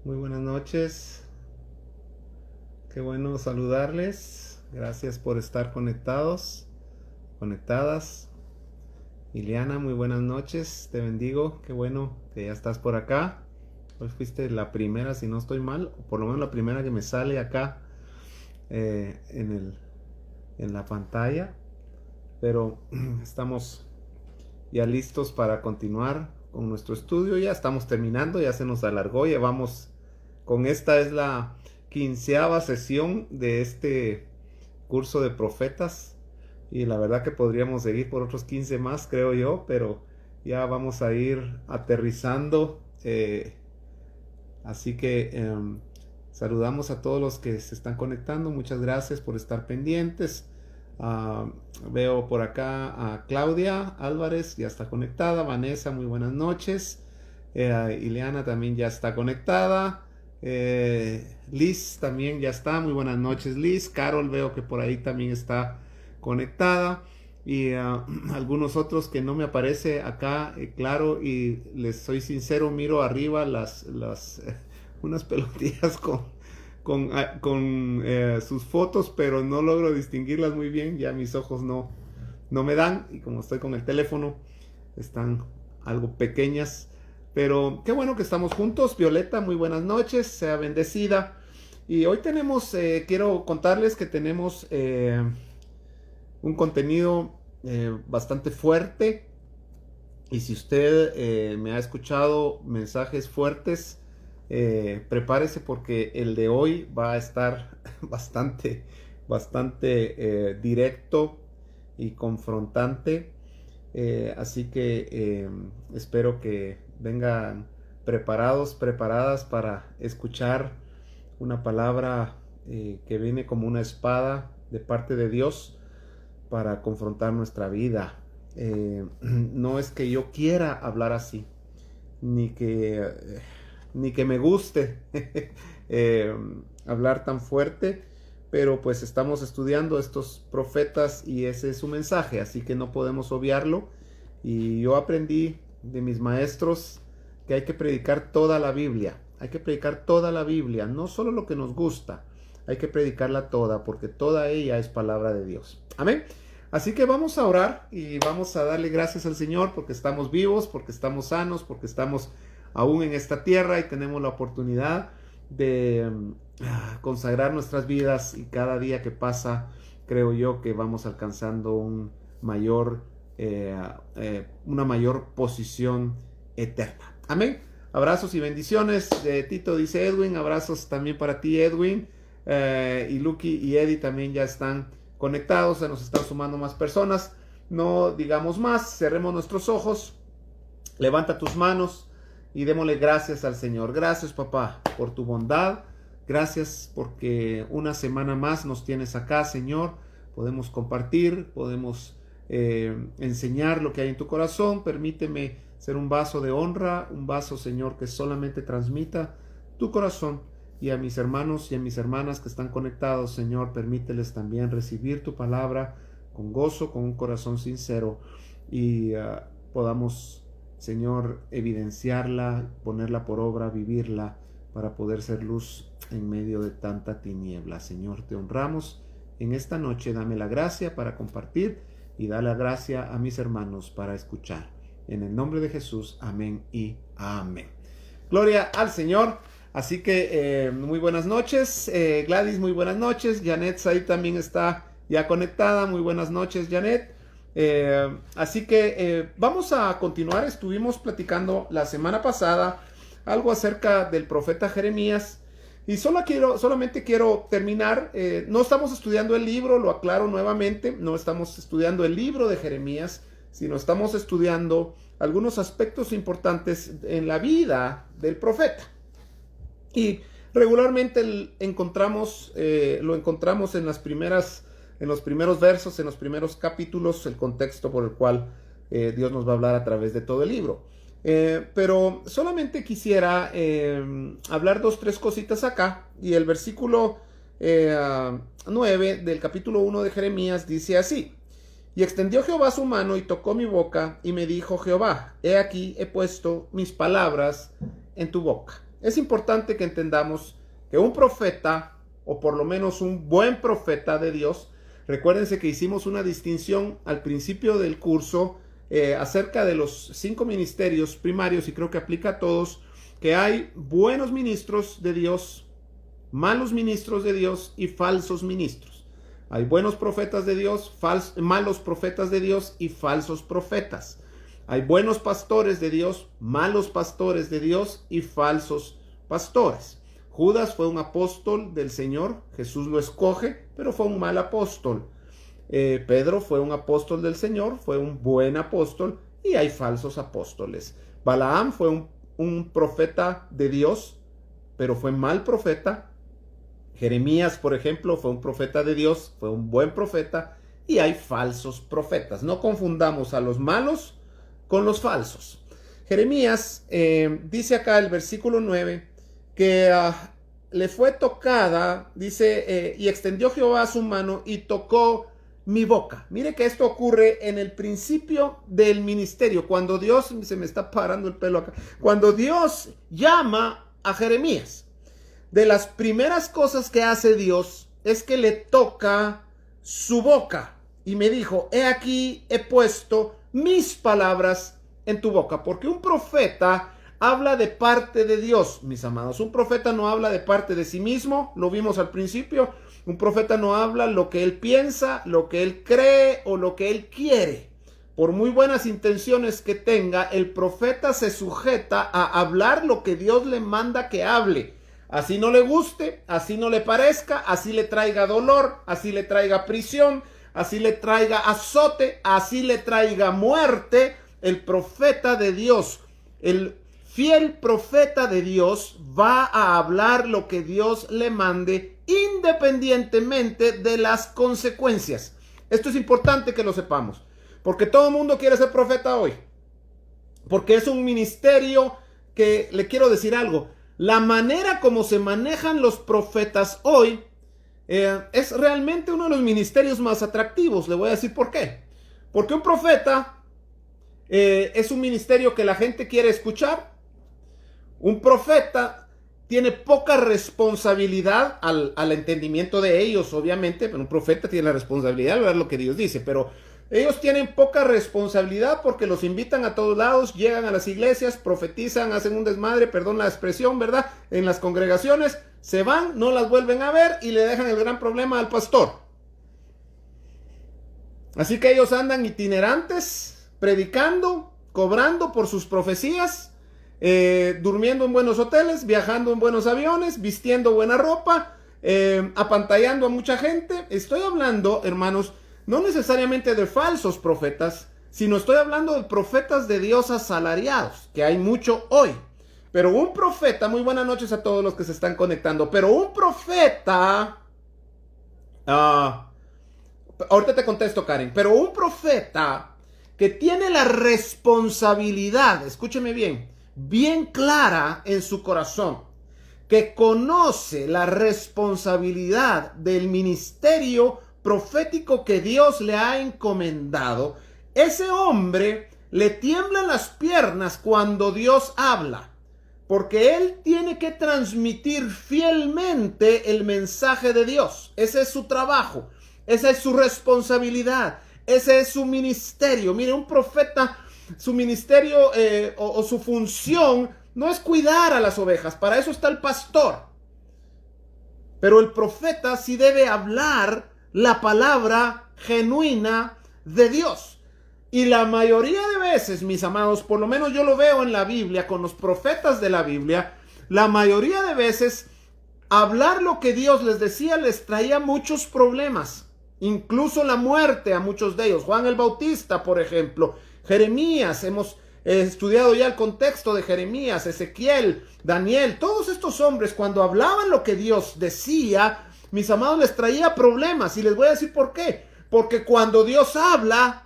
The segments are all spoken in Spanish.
Muy buenas noches. Qué bueno saludarles. Gracias por estar conectados, conectadas. Ileana, muy buenas noches. Te bendigo. Qué bueno que ya estás por acá. Hoy fuiste la primera, si no estoy mal, o por lo menos la primera que me sale acá en la pantalla. Pero estamos ya listos para continuar con nuestro estudio. Ya estamos terminando, ya se nos alargó. Llevamos con esta es la 15ª sesión de este curso de profetas. Y la verdad que podríamos seguir por otros 15 más, creo yo, pero ya vamos a ir aterrizando. Así que saludamos a todos los que se están conectando. Muchas gracias por estar pendientes. Uh, Veo por acá a Claudia Álvarez, ya está conectada. Vanessa, muy buenas noches. Ileana también ya está conectada. Liz también ya está. Muy buenas noches, Liz. Carol, veo que por ahí también está conectada. Y algunos otros que no me aparece acá, claro, y les soy sincero, miro arriba unas pelotillas con sus fotos, pero no logro distinguirlas muy bien. Ya mis ojos no me dan, y como estoy con el teléfono, están algo pequeñas. Pero qué bueno que estamos juntos. Violeta, muy buenas noches, sea bendecida. Y hoy quiero contarles que tenemos un contenido bastante fuerte. Y si usted me ha escuchado mensajes fuertes, prepárese porque el de hoy va a estar bastante directo y confrontante. Así que espero que vengan preparadas para escuchar una palabra que viene como una espada de parte de Dios para confrontar nuestra vida. No es que yo quiera hablar así, ni que me guste hablar tan fuerte, pero pues estamos estudiando estos profetas y ese es su mensaje, así que no podemos obviarlo. Y yo aprendí de mis maestros que hay que predicar toda la Biblia, no solo lo que nos gusta, hay que predicarla toda, porque toda ella es palabra de Dios. Amén. Así que vamos a orar y vamos a darle gracias al Señor porque estamos vivos, porque estamos sanos, porque estamos aún en esta tierra y tenemos la oportunidad de consagrar nuestras vidas, y cada día que pasa creo yo que vamos alcanzando una mayor posición eterna. Amén. Abrazos y bendiciones. Tito dice Edwin, abrazos también para ti, Edwin. Y Lucky y Eddie también ya están conectados, se nos están sumando más personas. No digamos más, cerremos nuestros ojos, levanta tus manos y démosle gracias al Señor. Gracias, papá, por tu bondad. Gracias porque una semana más nos tienes acá, Señor. Podemos compartir, podemos enseñar lo que hay en tu corazón. Permíteme ser un vaso de honra, un vaso, Señor, que solamente transmita tu corazón. Y a mis hermanos y a mis hermanas que están conectados, Señor, permíteles también recibir tu palabra con gozo, con un corazón sincero, y podamos, Señor, evidenciarla, ponerla por obra, vivirla, para poder ser luz en medio de tanta tiniebla. Señor, te honramos en esta noche. Dame la gracia para compartir y da la gracia a mis hermanos para escuchar. En el nombre de Jesús, amén y amén. Gloria al Señor. Así que muy buenas noches. Gladys, muy buenas noches. Janet Said también está ya conectada. Muy buenas noches, Janet. Así que vamos a continuar. Estuvimos platicando la semana pasada algo acerca del profeta Jeremías. Y solamente quiero terminar. No estamos estudiando el libro, lo aclaro nuevamente. No estamos estudiando el libro de Jeremías, sino estamos estudiando algunos aspectos importantes en la vida del profeta. Y regularmente lo encontramos en los primeros versos, en los primeros capítulos, el contexto por el cual Dios nos va a hablar a través de todo el libro. Pero solamente quisiera hablar 2-3 cositas acá. Y el versículo 9 del capítulo 1 de Jeremías dice así: Y extendió Jehová su mano y tocó mi boca, y me dijo Jehová: He aquí he puesto mis palabras en tu boca. Es importante que entendamos que un profeta, o por lo menos un buen profeta de Dios, recuérdense que hicimos una distinción al principio del curso acerca de los 5 ministerios primarios, y creo que aplica a todos, que hay buenos ministros de Dios, malos ministros de Dios y falsos ministros. Hay buenos profetas de Dios, malos profetas de Dios y falsos profetas. Hay buenos pastores de Dios, malos pastores de Dios y falsos pastores. Judas fue un apóstol del Señor, Jesús lo escoge, pero fue un mal apóstol. Pedro fue un apóstol del Señor, fue un buen apóstol, y hay falsos apóstoles. Balaam fue un profeta de Dios, pero fue mal profeta. Jeremías, por ejemplo, fue un profeta de Dios, fue un buen profeta, y hay falsos profetas. No confundamos a los malos con los falsos. Jeremías dice acá el versículo 9 que le fue tocada, dice, y extendió Jehová su mano y tocó mi boca. Mire que esto ocurre en el principio del ministerio, cuando Dios, se me está parando el pelo acá, cuando Dios llama a Jeremías. De las primeras cosas que hace Dios es que le toca su boca y me dijo, he aquí, he puesto mis palabras en tu boca, porque un profeta habla de parte de Dios, mis amados. Un profeta no habla de parte de sí mismo, lo vimos al principio. Un profeta no habla lo que él piensa, lo que él cree o lo que él quiere. Por muy buenas intenciones que tenga, el profeta se sujeta a hablar lo que Dios le manda que hable. Así no le guste, así no le parezca, así le traiga dolor, así le traiga prisión, así le traiga azote, así le traiga muerte. El profeta de Dios, el fiel profeta de Dios, va a hablar lo que Dios le mande, independientemente de las consecuencias. Esto es importante que lo sepamos, porque todo el mundo quiere ser profeta hoy, porque es un ministerio que, le quiero decir algo, la manera como se manejan los profetas hoy es realmente uno de los ministerios más atractivos. Le voy a decir por qué. Porque un profeta es un ministerio que la gente quiere escuchar. Un profeta tiene poca responsabilidad al entendimiento de ellos, obviamente, pero un profeta tiene la responsabilidad de ver lo que Dios dice, pero ellos tienen poca responsabilidad porque los invitan a todos lados, llegan a las iglesias, profetizan, hacen un desmadre, perdón la expresión, ¿verdad? En las congregaciones, se van, no las vuelven a ver y le dejan el gran problema al pastor. Así que ellos andan itinerantes, predicando, cobrando por sus profecías, durmiendo en buenos hoteles, viajando en buenos aviones, vistiendo buena ropa, apantallando a mucha gente. Estoy hablando, hermanos, no necesariamente de falsos profetas, sino estoy hablando de profetas de Dios asalariados, que hay mucho hoy. Pero un profeta, muy buenas noches a todos los que se están conectando, pero un profeta, ahorita te contesto, Karen, pero un profeta que tiene la responsabilidad, escúcheme bien, bien clara en su corazón, que conoce la responsabilidad del ministerio profético que Dios le ha encomendado, ese hombre le tiemblan las piernas cuando Dios habla, porque él tiene que transmitir fielmente el mensaje de Dios. Ese es su trabajo, esa es su responsabilidad, ese es su ministerio. Mire, un profeta, su ministerio o su función no es cuidar a las ovejas, para eso está el pastor. Pero el profeta sí debe hablar la palabra genuina de Dios. Y la mayoría de veces, mis amados, por lo menos yo lo veo en la Biblia, con los profetas de la Biblia, la mayoría de veces hablar lo que Dios les decía les traía muchos problemas, incluso la muerte a muchos de ellos. Juan el Bautista, por ejemplo, Jeremías, hemos estudiado ya el contexto de Jeremías, Ezequiel, Daniel, todos estos hombres cuando hablaban lo que Dios decía, mis amados, les traía problemas, y les voy a decir por qué. Porque cuando Dios habla,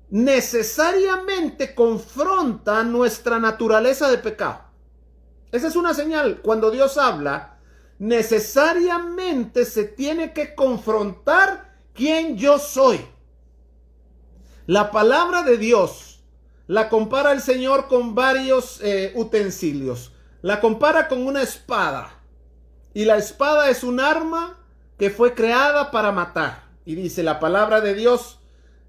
necesariamente confronta nuestra naturaleza de pecado. Esa es una señal. Cuando Dios habla, necesariamente se tiene que confrontar quién yo soy. La palabra de Dios la compara el Señor con varios utensilios. la compara con una espada. Y la espada es un arma que fue creada para matar. Y dice, la palabra de Dios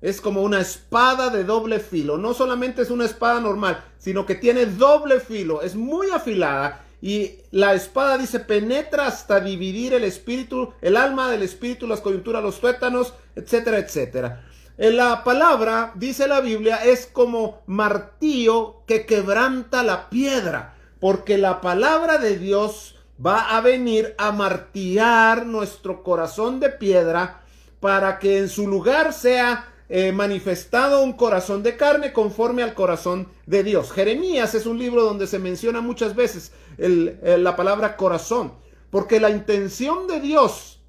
es como una espada de doble filo. No solamente es una espada normal, sino que tiene doble filo. Es muy afilada. Y la espada, dice, penetra hasta dividir el espíritu, el alma del espíritu, las coyunturas, los tuétanos, etcétera, etcétera. La palabra, dice la Biblia, es como martillo que quebranta la piedra. Porque la palabra de Dios va a venir a martillar nuestro corazón de piedra para que en su lugar sea manifestado un corazón de carne conforme al corazón de Dios. Jeremías es un libro donde se menciona muchas veces la palabra corazón, porque la intención de Dios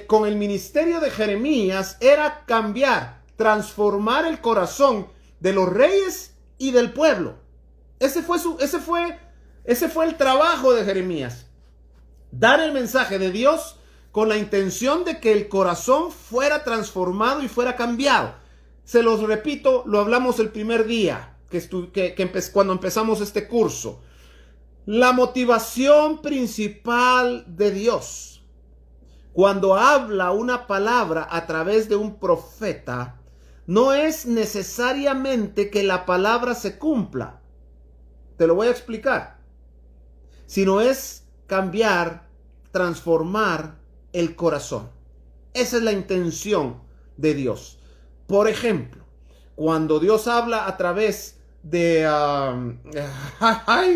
con el ministerio de Jeremías era cambiar, transformar el corazón de los reyes y del pueblo. Ese fue el trabajo de Jeremías. Dar el mensaje de Dios con la intención de que el corazón fuera transformado y fuera cambiado. Se los repito, lo hablamos el primer día cuando empezamos este curso. La motivación principal de Dios, cuando habla una palabra a través de un profeta, no es necesariamente que la palabra se cumpla. Te lo voy a explicar. Sino es cambiar, transformar el corazón. Esa es la intención de Dios. Por ejemplo, cuando Dios habla a través de...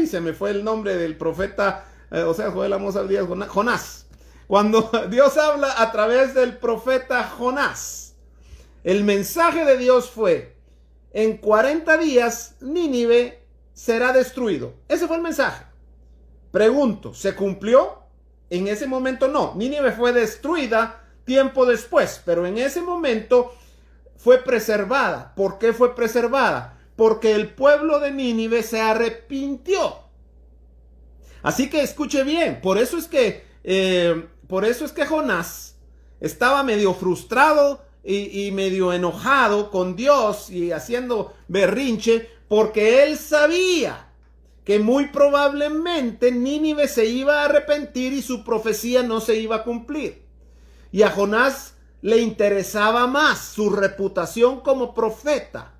se me fue el nombre del profeta, Joel Amos Abdías, Jonás. Cuando Dios habla a través del profeta Jonás, el mensaje de Dios fue, en 40 días Nínive será destruido. Ese fue el mensaje. Pregunto, ¿se cumplió? En ese momento no. Nínive fue destruida tiempo después, pero en ese momento fue preservada. ¿Por qué fue preservada? Porque el pueblo de Nínive se arrepintió. Así que escuche bien, por eso es que Jonás estaba medio frustrado y medio enojado con Dios y haciendo berrinche, porque él sabía que muy probablemente Nínive se iba a arrepentir y su profecía no se iba a cumplir. Y a Jonás le interesaba más su reputación como profeta.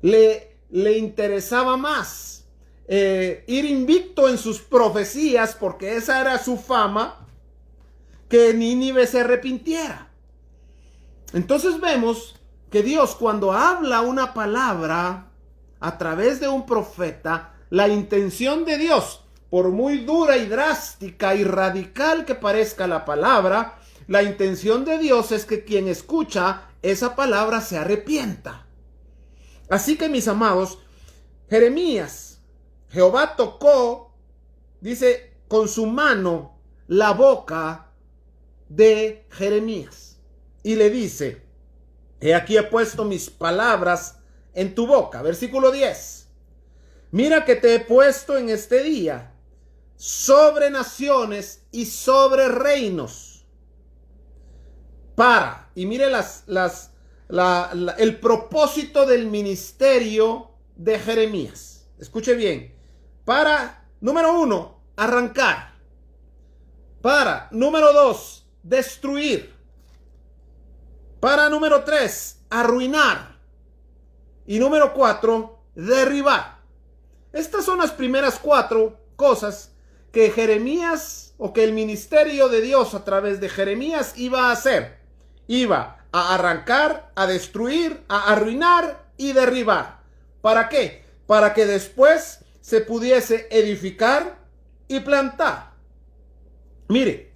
Le interesaba más ir invicto en sus profecías, porque esa era su fama, que Nínive se arrepintiera. Entonces vemos que Dios, cuando habla una palabra a través de un profeta, la intención de Dios, por muy dura y drástica y radical que parezca la palabra, la intención de Dios es que quien escucha esa palabra se arrepienta. Así que, mis amados, Jeremías, Jehová tocó, dice, con su mano la boca de Jeremías y le dice, he aquí he puesto mis palabras en tu boca. Versículo 10. Mira que te he puesto en este día sobre naciones y sobre reinos. Y mire el propósito del ministerio de Jeremías. Escuche bien. Para, número 1, arrancar. Para, número 2, destruir. Para, número 3, arruinar. Y número 4, derribar. Estas son las primeras 4 cosas que Jeremías, o que el ministerio de Dios a través de Jeremías iba a hacer. Iba a arrancar, a destruir, a arruinar y derribar. ¿Para qué? Para que después se pudiese edificar y plantar. Mire,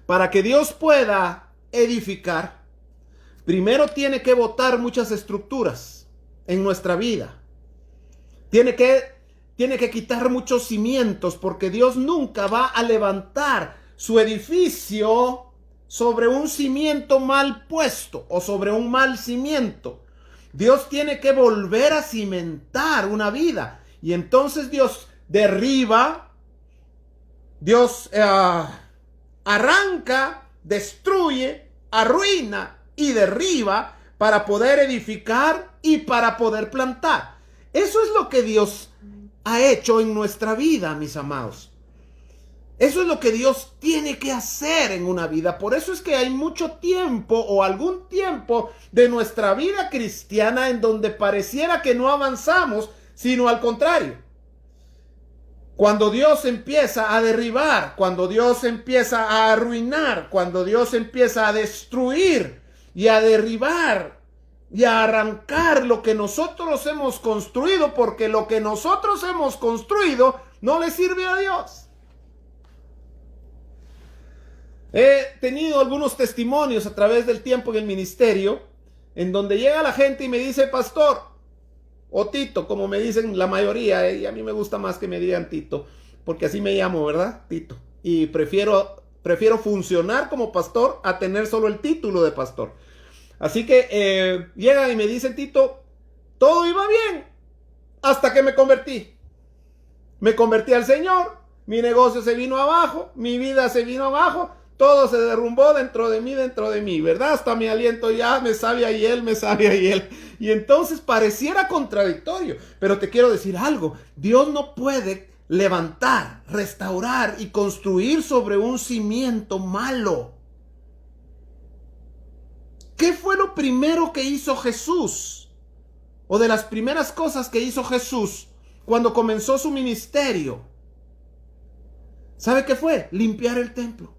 para que Dios pueda edificar, primero tiene que botar muchas estructuras en nuestra vida. Tiene que quitar muchos cimientos, porque Dios nunca va a levantar su edificio sobre un cimiento mal puesto o sobre un mal cimiento. Dios tiene que volver a cimentar una vida, y entonces Dios derriba, Dios arranca, destruye, arruina y derriba para poder edificar y para poder plantar. Eso es lo que Dios ha hecho en nuestra vida, mis amados. Eso es lo que Dios tiene que hacer en una vida. Por eso es que hay mucho tiempo o algún tiempo de nuestra vida cristiana en donde pareciera que no avanzamos, sino al contrario. Cuando Dios empieza a derribar, cuando Dios empieza a arruinar, cuando Dios empieza a destruir y a derribar y a arrancar lo que nosotros hemos construido, porque lo que nosotros hemos construido no le sirve a Dios. He tenido algunos testimonios a través del tiempo en el ministerio, en donde llega la gente y me dice, pastor, o Tito, como me dicen la mayoría, y a mí me gusta más que me digan Tito, porque así me llamo, ¿verdad? Tito. Y prefiero funcionar como pastor a tener solo el título de pastor. Así que llegan y me dicen, Tito, todo iba bien hasta que me convertí. Me convertí al Señor, mi negocio se vino abajo, mi vida se vino abajo, todo se derrumbó dentro de mí, ¿verdad? Hasta mi aliento ya me sabe a hiel, me sabe a hiel. Y entonces pareciera contradictorio, pero te quiero decir algo, Dios no puede levantar, restaurar y construir sobre un cimiento malo. ¿Qué fue lo primero que hizo Jesús? O de las primeras cosas que hizo Jesús cuando comenzó su ministerio. ¿Sabe qué fue? Limpiar el templo.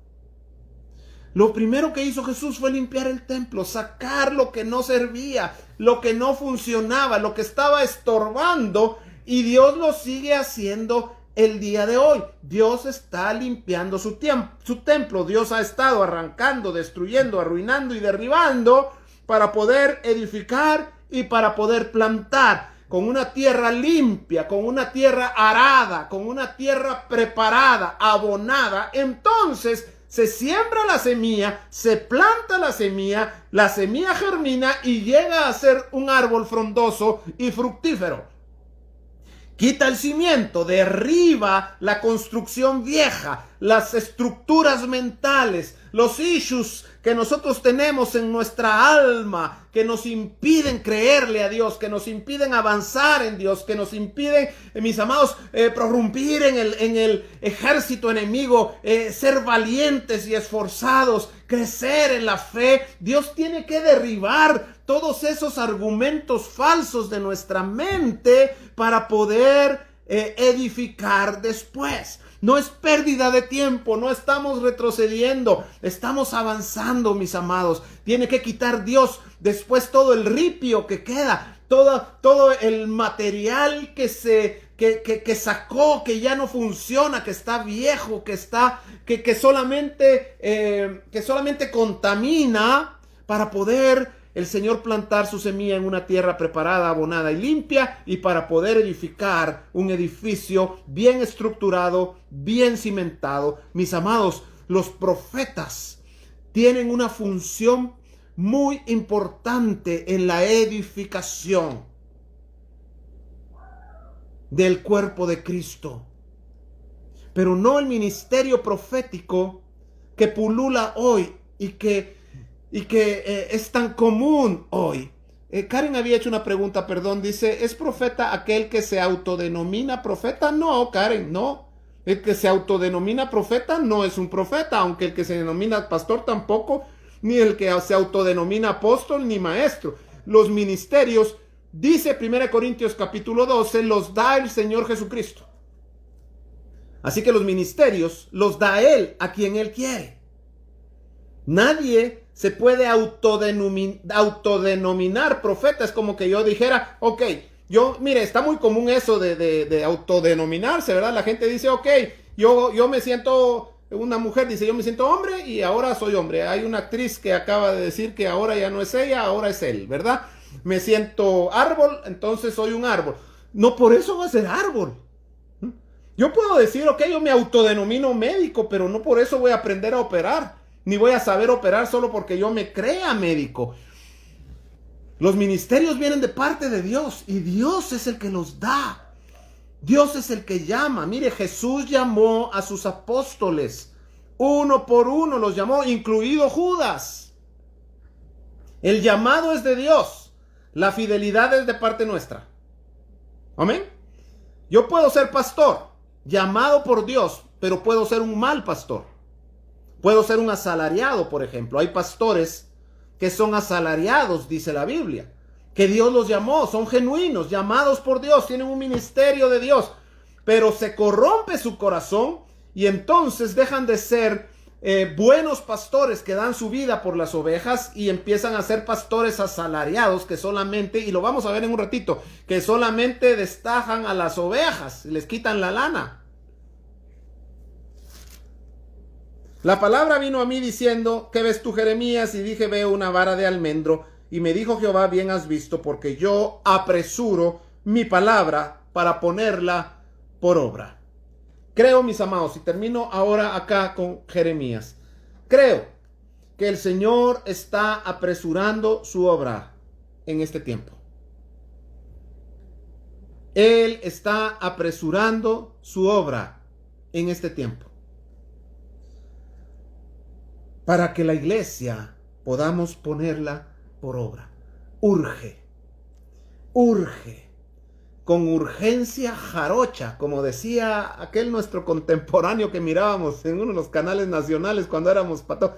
Lo primero que hizo Jesús fue limpiar el templo, sacar lo que no servía, lo que no funcionaba, lo que estaba estorbando, y Dios lo sigue haciendo el día de hoy. Dios está limpiando su templo. Dios ha estado arrancando, destruyendo, arruinando y derribando para poder edificar y para poder plantar con una tierra limpia, con una tierra arada, con una tierra preparada, abonada. Entonces se siembra la semilla, se planta la semilla germina y llega a ser un árbol frondoso y fructífero. Quita el cimiento, derriba la construcción vieja, las estructuras mentales, los issues que nosotros tenemos en nuestra alma, que nos impiden creerle a Dios, que nos impiden avanzar en Dios, que nos impiden, mis amados, prorrumpir en el ejército enemigo, ser valientes y esforzados, crecer en la fe. Dios tiene que derribar todos esos argumentos falsos de nuestra mente para poder edificar después. No es pérdida de tiempo, no estamos retrocediendo, estamos avanzando, mis amados. Tiene que quitar Dios después todo el ripio que queda, todo el material que sacó, que ya no funciona, que está viejo, que solamente contamina, para poder el Señor plantar su semilla en una tierra preparada, abonada y limpia, y para poder edificar un edificio bien estructurado, bien cimentado. Mis amados, los profetas tienen una función muy importante en la edificación del cuerpo de Cristo, pero no el ministerio profético que pulula hoy y que es tan común hoy. Karen había hecho una pregunta, perdón, dice, ¿es profeta aquel que se autodenomina profeta? No, Karen, no. El que se autodenomina profeta no es un profeta, aunque el que se denomina pastor tampoco, ni el que se autodenomina apóstol ni maestro. Los ministerios, dice 1 Corintios capítulo 12, los da el Señor Jesucristo. Así que los ministerios los da Él a quien Él quiere. Nadie se puede autodenominar profeta. Es como que yo dijera, ok, mire, está muy común eso de autodenominarse, ¿verdad? La gente dice, ok, yo me siento, una mujer dice, yo me siento hombre y ahora soy hombre. Hay una actriz que acaba de decir que ahora ya no es ella, ahora es él, ¿verdad? Me siento árbol, entonces soy un árbol. No por eso va a ser árbol. Yo puedo decir, ok, yo me autodenomino médico, pero no por eso voy a aprender a operar. Ni voy a saber operar solo porque yo me crea médico. Los ministerios vienen de parte de Dios y Dios es el que los da. Dios es el que llama. Mire, Jesús llamó a sus apóstoles. Uno por uno los llamó, incluido Judas. El llamado es de Dios. La fidelidad es de parte nuestra. Amén. Yo puedo ser pastor, llamado por Dios, pero puedo ser un mal pastor. Puedo ser un asalariado, por ejemplo. Hay pastores que son asalariados, dice la Biblia, que Dios los llamó, son genuinos, llamados por Dios, tienen un ministerio de Dios, pero se corrompe su corazón y entonces dejan de ser buenos pastores que dan su vida por las ovejas y empiezan a ser pastores asalariados que solamente, y lo vamos a ver en un ratito, que solamente destajan a las ovejas y les quitan la lana. La palabra vino a mí diciendo, ¿qué ves tú, Jeremías? Y dije, veo una vara de almendro. Y me dijo Jehová, bien has visto, porque yo apresuro mi palabra para ponerla por obra. Creo, mis amados, y termino ahora acá con Jeremías. Creo que el Señor está apresurando su obra en este tiempo. Él está apresurando su obra en este tiempo, para que la iglesia podamos ponerla por obra. Urge, con urgencia jarocha, como decía aquel nuestro contemporáneo que mirábamos en uno de los canales nacionales cuando éramos patos.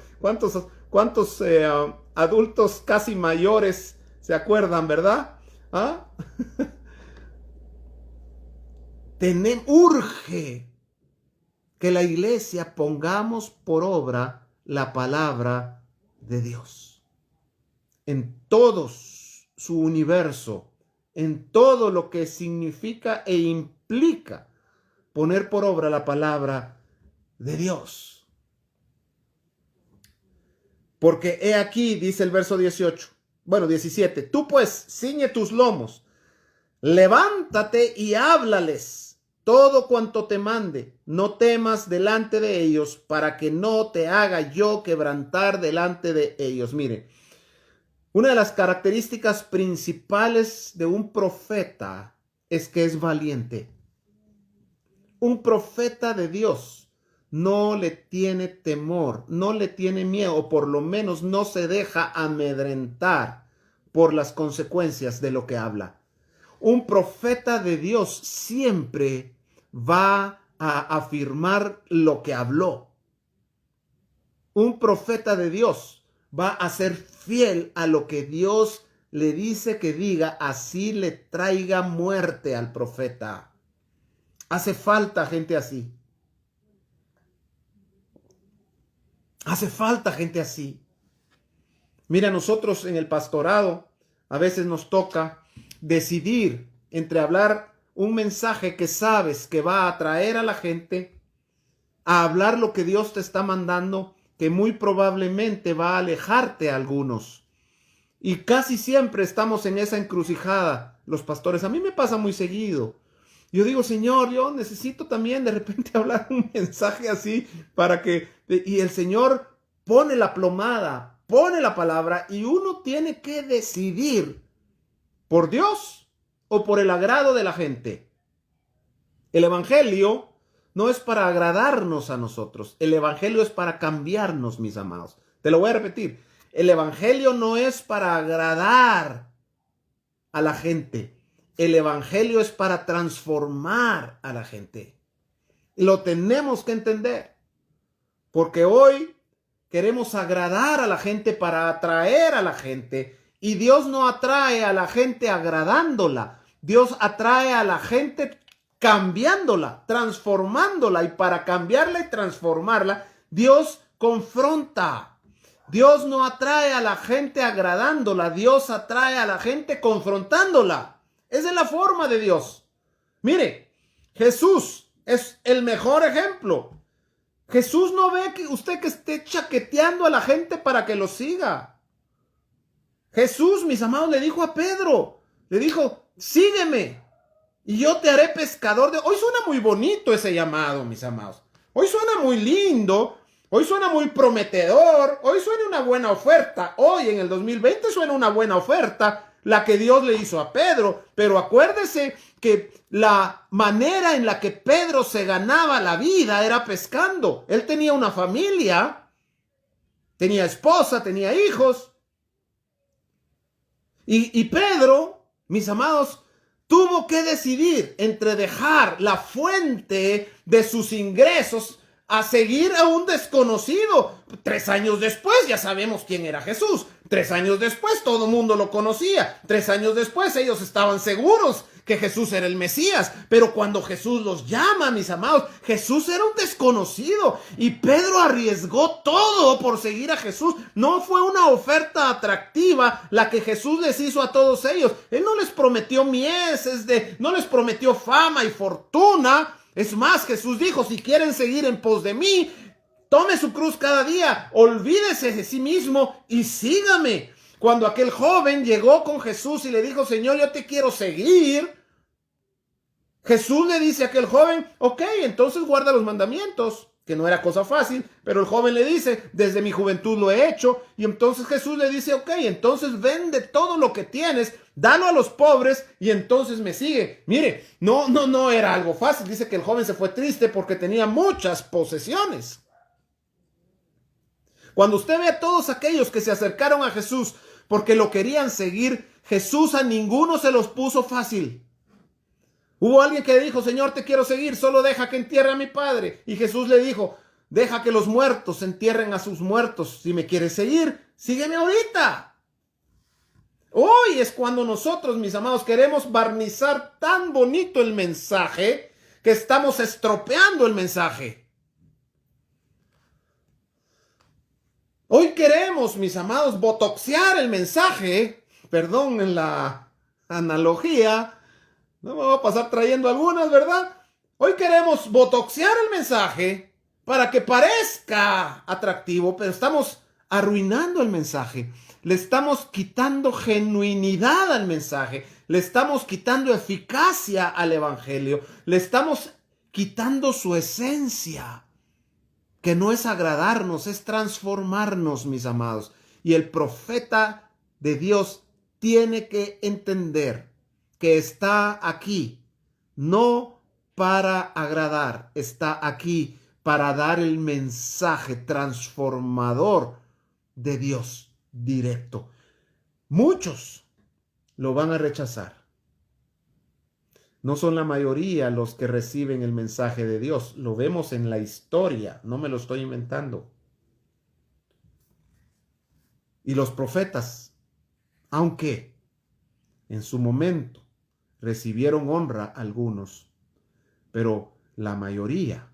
¿Cuántos adultos casi mayores se acuerdan, verdad? ¿Ah? Urge que la iglesia pongamos por obra la palabra de Dios en todo su universo, en todo lo que significa e implica poner por obra la palabra de Dios. Porque he aquí, dice el verso 17, tú pues ciñe tus lomos, levántate y háblales todo cuanto te mande, no temas delante de ellos, para que no te haga yo quebrantar delante de ellos. Mire, una de las características principales de un profeta es que es valiente. Un profeta de Dios no le tiene temor, no le tiene miedo, o por lo menos no se deja amedrentar por las consecuencias de lo que habla. Un profeta de Dios siempre va a afirmar lo que habló. Un profeta de Dios va a ser fiel a lo que Dios le dice que diga, así le traiga muerte al profeta. Hace falta gente así. Hace falta gente así. Mira, nosotros en el pastorado a veces nos toca decidir entre hablar un mensaje que sabes que va a atraer a la gente, a hablar lo que Dios te está mandando, que muy probablemente va a alejarte a algunos. Y casi siempre estamos en esa encrucijada, los pastores. A mí me pasa muy seguido. Yo digo, Señor, yo necesito también de repente hablar un mensaje así para que... Y el Señor pone la plomada, pone la palabra y uno tiene que decidir por Dios o por el agrado de la gente. El evangelio no es para agradarnos a nosotros. El evangelio es para cambiarnos, mis amados. Te lo voy a repetir. El evangelio no es para agradar a la gente. El evangelio es para transformar a la gente. Y lo tenemos que entender. Porque hoy queremos agradar a la gente para atraer a la gente. Y Dios no atrae a la gente agradándola. Dios atrae a la gente cambiándola, transformándola. Y para cambiarla y transformarla, Dios confronta. Dios no atrae a la gente agradándola. Dios atrae a la gente confrontándola. Esa es la forma de Dios. Mire, Jesús es el mejor ejemplo. Jesús no ve que usted que esté chaqueteando a la gente para que lo siga. Jesús, mis amados, le dijo a Pedro, le dijo, sígueme y yo te haré pescador de... Hoy suena muy bonito ese llamado, mis amados. Hoy suena muy lindo, hoy suena muy prometedor, hoy suena una buena oferta. Hoy en el 2020 suena una buena oferta la que Dios le hizo a Pedro. Pero acuérdese que la manera en la que Pedro se ganaba la vida era pescando. Él tenía una familia, tenía esposa, tenía hijos. Y Pedro, mis amados, tuvo que decidir entre dejar la fuente de sus ingresos a seguir a un desconocido. 3 años después ya sabemos quién era Jesús. 3 años después todo el mundo lo conocía. 3 años después ellos estaban seguros que Jesús era el Mesías. Pero cuando Jesús los llama, mis amados, Jesús era un desconocido. Y Pedro arriesgó todo por seguir a Jesús. No fue una oferta atractiva la que Jesús les hizo a todos ellos. Él no les prometió mieses, no les prometió fama y fortuna. Es más, Jesús dijo, si quieren seguir en pos de mí, tome su cruz cada día, olvídese de sí mismo y sígame. Cuando aquel joven llegó con Jesús y le dijo, Señor, yo te quiero seguir, Jesús le dice a aquel joven, ok, entonces guarda los mandamientos, que no era cosa fácil, pero el joven le dice, desde mi juventud lo he hecho, y entonces Jesús le dice, ok, entonces vende todo lo que tienes, dalo a los pobres, y entonces me sigue. Mire, no era algo fácil. Dice que el joven se fue triste porque tenía muchas posesiones. Cuando usted ve a todos aquellos que se acercaron a Jesús porque lo querían seguir, Jesús a ninguno se los puso fácil. Hubo alguien que dijo, Señor, te quiero seguir, solo deja que entierre a mi padre. Y Jesús le dijo, deja que los muertos entierren a sus muertos. Si me quieres seguir, sígueme ahorita. Hoy es cuando nosotros, mis amados, queremos barnizar tan bonito el mensaje que estamos estropeando el mensaje. Hoy queremos, mis amados, botoxear el mensaje. Perdón en la analogía. No me voy a pasar trayendo algunas, ¿verdad? Hoy queremos botoxear el mensaje para que parezca atractivo, pero estamos arruinando el mensaje. Le estamos quitando genuinidad al mensaje. Le estamos quitando eficacia al evangelio. Le estamos quitando su esencia, que no es agradarnos, es transformarnos, mis amados. Y el profeta de Dios tiene que entender que está aquí, no para agradar, está aquí para dar el mensaje transformador de Dios directo. Muchos lo van a rechazar. No son la mayoría los que reciben el mensaje de Dios. Lo vemos en la historia, no me lo estoy inventando. Y los profetas, aunque en su momento recibieron honra algunos, pero la mayoría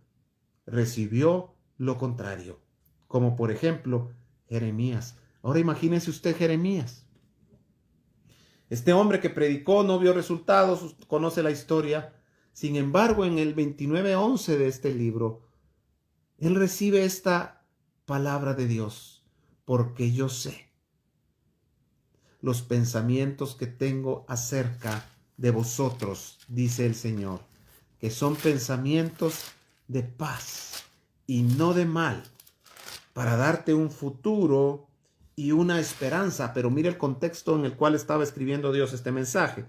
recibió lo contrario, como por ejemplo Jeremías. Ahora imagínese usted Jeremías. Este hombre que predicó no vio resultados, conoce la historia. Sin embargo, en el 29:11 de este libro, él recibe esta palabra de Dios, porque yo sé los pensamientos que tengo acerca de vosotros, dice el Señor, que son pensamientos de paz y no de mal, para darte un futuro y una esperanza. Pero mire el contexto en el cual estaba escribiendo Dios este mensaje.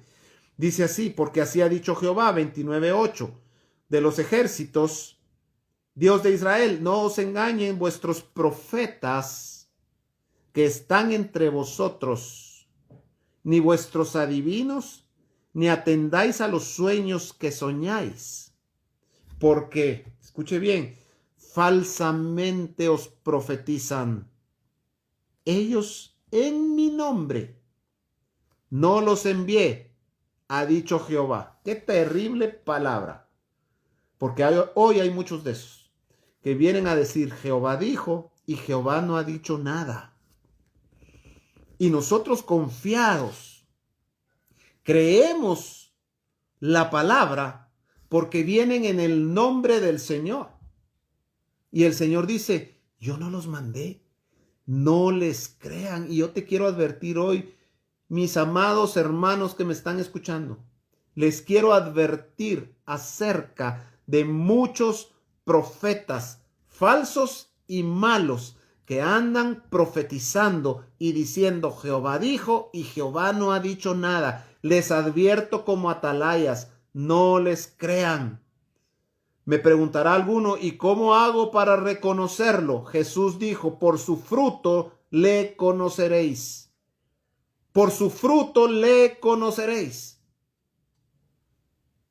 Dice así, porque así ha dicho Jehová, 29:8, de los ejércitos, Dios de Israel, no os engañen vuestros profetas que están entre vosotros, ni vuestros adivinos, ni atendáis a los sueños que soñáis, porque, escuche bien, falsamente os profetizan. Ellos en mi nombre no los envié, ha dicho Jehová. Qué terrible palabra, porque hoy hay muchos de esos que vienen a decir Jehová dijo y Jehová no ha dicho nada. Y nosotros confiados creemos la palabra porque vienen en el nombre del Señor. Y el Señor dice, yo no los mandé, no les crean. Y yo te quiero advertir hoy, mis amados hermanos que me están escuchando, les quiero advertir acerca de muchos profetas falsos y malos que andan profetizando y diciendo Jehová dijo y Jehová no ha dicho nada. Les advierto como atalayas, no les crean. Me preguntará alguno, ¿y cómo hago para reconocerlo? Jesús dijo, por su fruto le conoceréis. Por su fruto le conoceréis.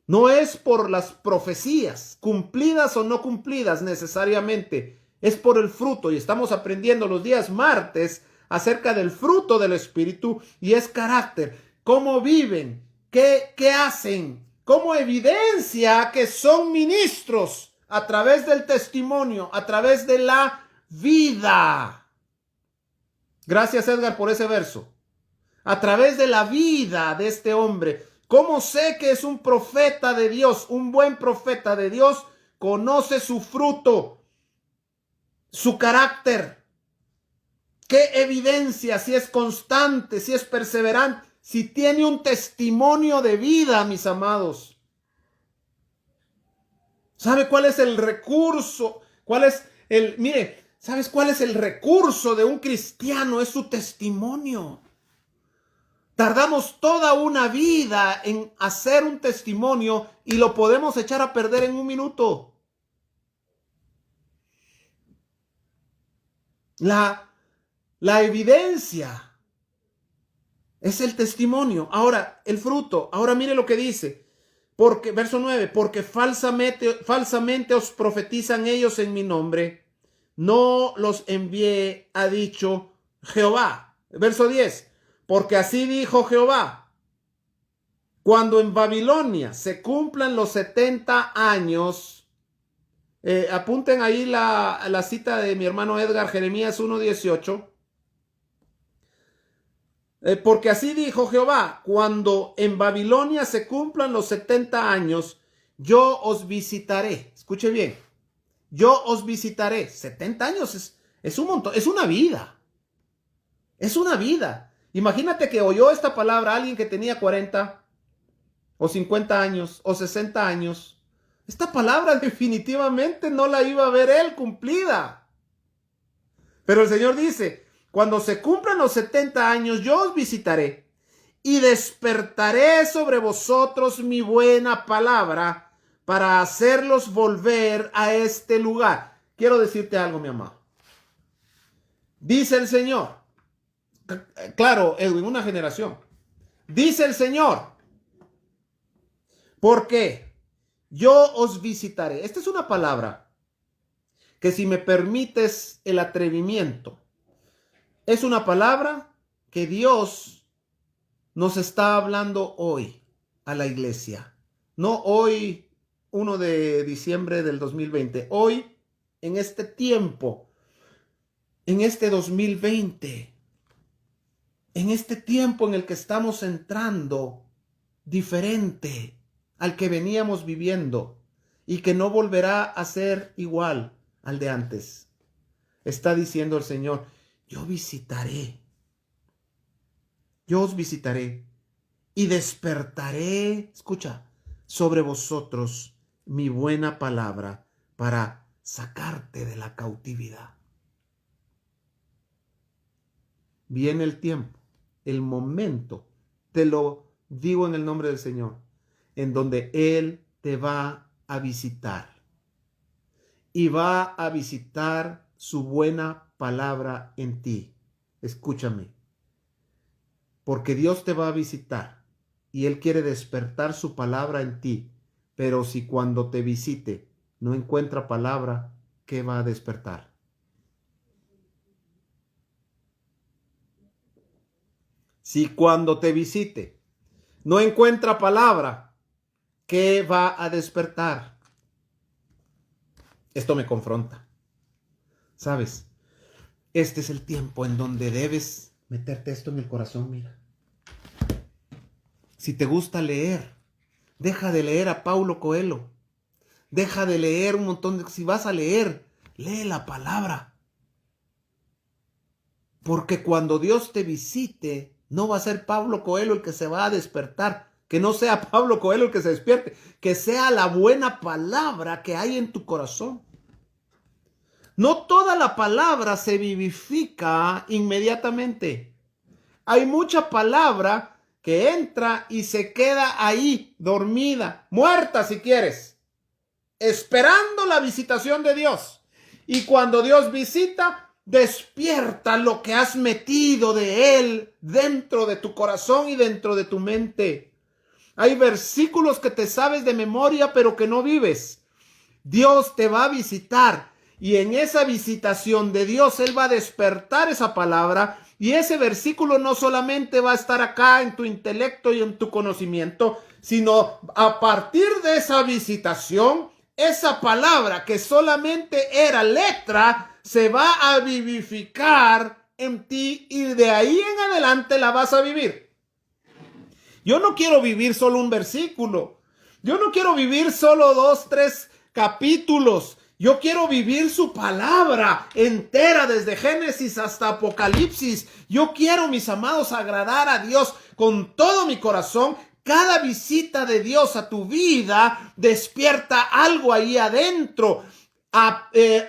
No es por las profecías, cumplidas o no cumplidas necesariamente. Es por el fruto. Y estamos aprendiendo los días martes acerca del fruto del Espíritu y es carácter. ¿Cómo viven? ¿Qué hacen? ¿Cómo evidencia que son ministros? A través del testimonio, a través de la vida. Gracias, Edgar, por ese verso. A través de la vida de este hombre. ¿Cómo sé que es un profeta de Dios? Un buen profeta de Dios conoce su fruto, su carácter. ¿Qué evidencia? Si es constante, si es perseverante, si tiene un testimonio de vida, mis amados. ¿Sabe cuál es el recurso? Mire, ¿sabes cuál es el recurso de un cristiano? Es su testimonio. Tardamos toda una vida en hacer un testimonio y lo podemos echar a perder en un minuto. La evidencia es el testimonio. Ahora, el fruto. Ahora mire lo que dice. Porque, verso 9, porque falsamente os profetizan ellos en mi nombre. No los envié, ha dicho Jehová. Verso 10. Porque así dijo Jehová, cuando en Babilonia se cumplan los 70 años, apunten ahí la cita de mi hermano Edgar, Jeremías 1:18, porque así dijo Jehová, cuando en Babilonia se cumplan los 70 años, yo os visitaré. Escuche bien, yo os visitaré. 70 años es un montón, es una vida. Es una vida. Imagínate que oyó esta palabra alguien que tenía 40 o 50 años o 60 años. Esta palabra definitivamente no la iba a ver él cumplida. Pero el Señor dice, cuando se cumplan los 70 años, yo os visitaré y despertaré sobre vosotros mi buena palabra para hacerlos volver a este lugar. Quiero decirte algo, mi amado. Dice el Señor. Claro, Edwin, una generación. Dice el Señor, porque yo os visitaré. Esta es una palabra que, si me permites el atrevimiento, es una palabra que Dios nos está hablando hoy a la iglesia. No hoy, 1 de diciembre del 2020. Hoy, en este tiempo, en este 2020. En este tiempo en el que estamos entrando, diferente al que veníamos viviendo y que no volverá a ser igual al de antes. Está diciendo el Señor, yo os visitaré y despertaré, escucha, sobre vosotros mi buena palabra para sacarte de la cautividad. Viene el tiempo, el momento, te lo digo en el nombre del Señor, en donde Él te va a visitar y va a visitar su buena palabra en ti. Escúchame, porque Dios te va a visitar y Él quiere despertar su palabra en ti, pero si cuando te visite no encuentra palabra, ¿qué va a despertar? Si cuando te visite no encuentra palabra, ¿qué va a despertar? Esto me confronta. ¿Sabes? Este es el tiempo en donde debes meterte esto en el corazón, mira. Si te gusta leer, deja de leer a Paulo Coelho. Deja de leer un montón de... Si vas a leer, lee la palabra. Porque cuando Dios te visite, no va a ser Pablo Coelho el que se va a despertar. Que no sea Pablo Coelho el que se despierte. Que sea la buena palabra que hay en tu corazón. No toda la palabra se vivifica inmediatamente. Hay mucha palabra que entra y se queda ahí, dormida, muerta si quieres, esperando la visitación de Dios. Y cuando Dios visita, despierta lo que has metido de Él dentro de tu corazón y dentro de tu mente. Hay versículos que te sabes de memoria, pero que no vives. Dios te va a visitar y en esa visitación de Dios, Él va a despertar esa palabra y ese versículo no solamente va a estar acá en tu intelecto y en tu conocimiento, sino a partir de esa visitación, esa palabra que solamente era letra, se va a vivificar en ti y de ahí en adelante la vas a vivir. Yo no quiero vivir solo un versículo. Yo no quiero vivir solo 2, 3 capítulos. Yo quiero vivir su palabra entera desde Génesis hasta Apocalipsis. Yo quiero, mis amados, agradar a Dios con todo mi corazón. Cada visita de Dios a tu vida despierta algo ahí adentro.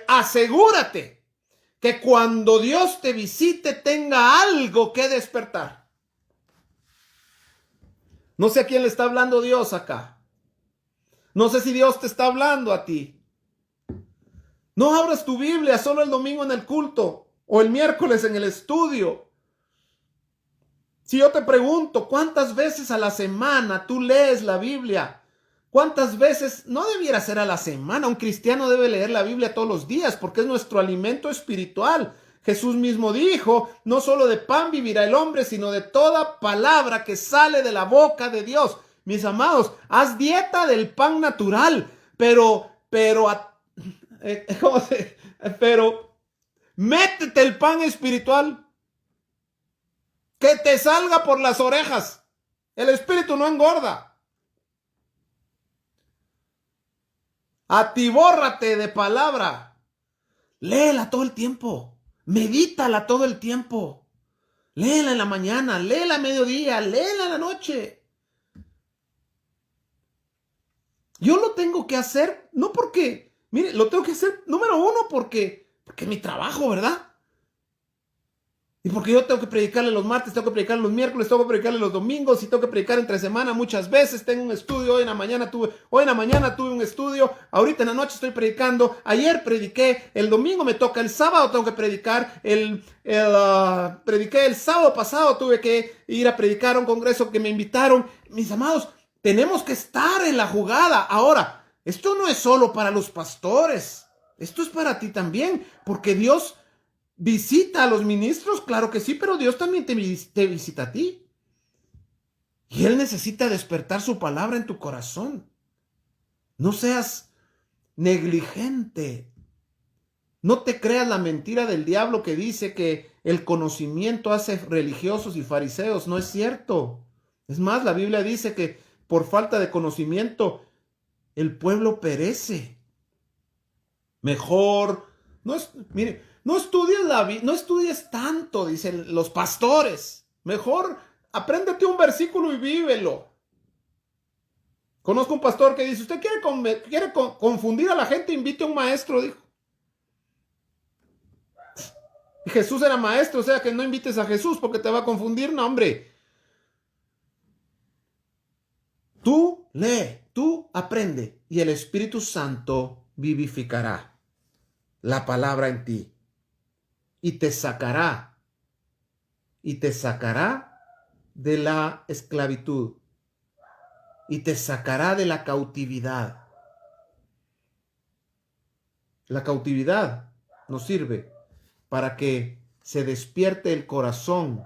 Asegúrate que cuando Dios te visite tenga algo que despertar. No sé a quién le está hablando Dios acá. No sé si Dios te está hablando a ti. No abras tu Biblia solo el domingo en el culto o el miércoles en el estudio. Si yo te pregunto, ¿cuántas veces a la semana tú lees la Biblia? ¿Cuántas veces? No debiera ser a la semana. Un cristiano debe leer la Biblia todos los días porque es nuestro alimento espiritual. Jesús mismo dijo, no solo de pan vivirá el hombre, sino de toda palabra que sale de la boca de Dios. Mis amados, haz dieta del pan natural, pero métete el pan espiritual. Que te salga por las orejas. El espíritu no engorda. Atibórrate de palabra. Léela todo el tiempo. Medítala todo el tiempo. Léela en la mañana, léela a mediodía, léela en la noche. Yo lo tengo que hacer, no porque, mire, lo tengo que hacer, número uno, porque es mi trabajo, ¿verdad? Y porque yo tengo que predicarle los martes, tengo que predicarle los miércoles, tengo que predicarle los domingos y tengo que predicar entre semana muchas veces. Tengo un estudio, hoy en la mañana tuve un estudio, ahorita en la noche estoy predicando, ayer prediqué, el domingo me toca, el sábado tengo que predicar, prediqué el sábado pasado, tuve que ir a predicar a un congreso que me invitaron. Mis amados, tenemos que estar en la jugada. Ahora, esto no es solo para los pastores, esto es para ti también, porque Dios visita a los ministros, claro que sí, pero Dios también te visita a ti. Y Él necesita despertar su palabra en tu corazón. No seas negligente. No te creas la mentira del diablo que dice que el conocimiento hace religiosos y fariseos. No es cierto. Es más, la Biblia dice que por falta de conocimiento el pueblo perece. Mejor, no estudies tanto, dicen los pastores. Mejor apréndete un versículo y vívelo. Conozco un pastor que dice, ¿usted quiere confundir a la gente? Invite a un maestro, dijo. Y Jesús era maestro, o sea que no invites a Jesús porque te va a confundir. No, hombre. Tú lee, tú aprende y el Espíritu Santo vivificará la palabra en ti. Y te sacará de la esclavitud y te sacará de la cautividad. La cautividad nos sirve para que se despierte el corazón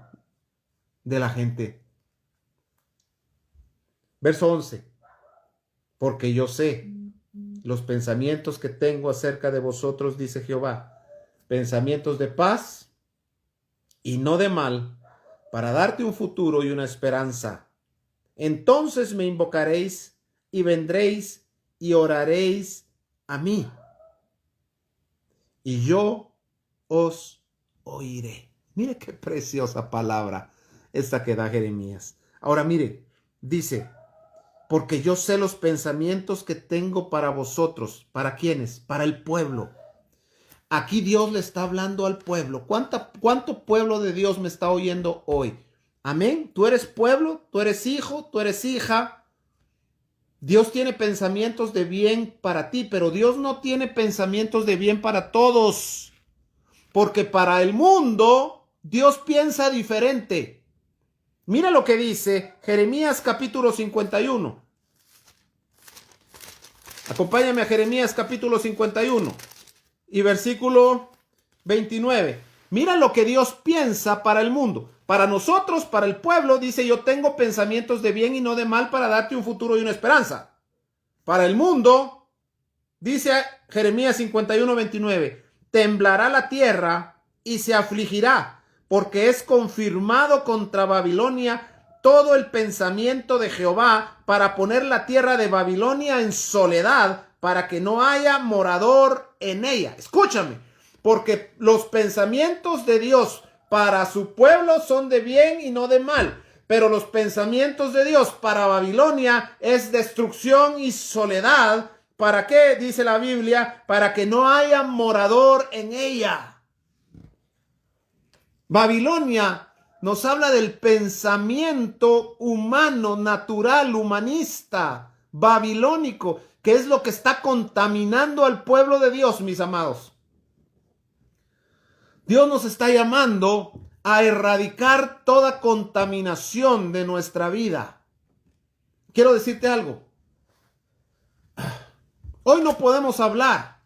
de la gente. Verso 11. Porque yo sé los pensamientos que tengo acerca de vosotros, dice Jehová, pensamientos de paz y no de mal, para darte un futuro y una esperanza. Entonces me invocaréis y vendréis y oraréis a mí, y yo os oiré. Mire qué preciosa palabra esta que da Jeremías. Ahora mire, dice, porque yo sé los pensamientos que tengo para vosotros. ¿Para quiénes? Para el pueblo. Aquí Dios le está hablando al pueblo. ¿Cuánto pueblo de Dios me está oyendo hoy? Amén. Tú eres pueblo, tú eres hijo, tú eres hija. Dios tiene pensamientos de bien para ti, pero Dios no tiene pensamientos de bien para todos. Porque para el mundo Dios piensa diferente. Mira lo que dice Jeremías capítulo 51. Acompáñame a Jeremías capítulo 51 y versículo 29. Mira lo que Dios piensa para el mundo. Para nosotros, para el pueblo, dice: yo tengo pensamientos de bien y no de mal para darte un futuro y una esperanza. Para el mundo, dice Jeremías 51, 29, temblará la tierra y se afligirá, porque es confirmado contra Babilonia todo el pensamiento de Jehová para poner la tierra de Babilonia en soledad, para que no haya morador en ella. Escúchame, porque los pensamientos de Dios para su pueblo son de bien y no de mal, pero los pensamientos de Dios para Babilonia es destrucción y soledad. ¿Para qué? Dice la Biblia: para que no haya morador en ella. Babilonia nos habla del pensamiento humano, natural, humanista, babilónico, que es lo que está contaminando al pueblo de Dios, mis amados. Dios nos está llamando a erradicar toda contaminación de nuestra vida. Quiero decirte algo. Hoy no podemos hablar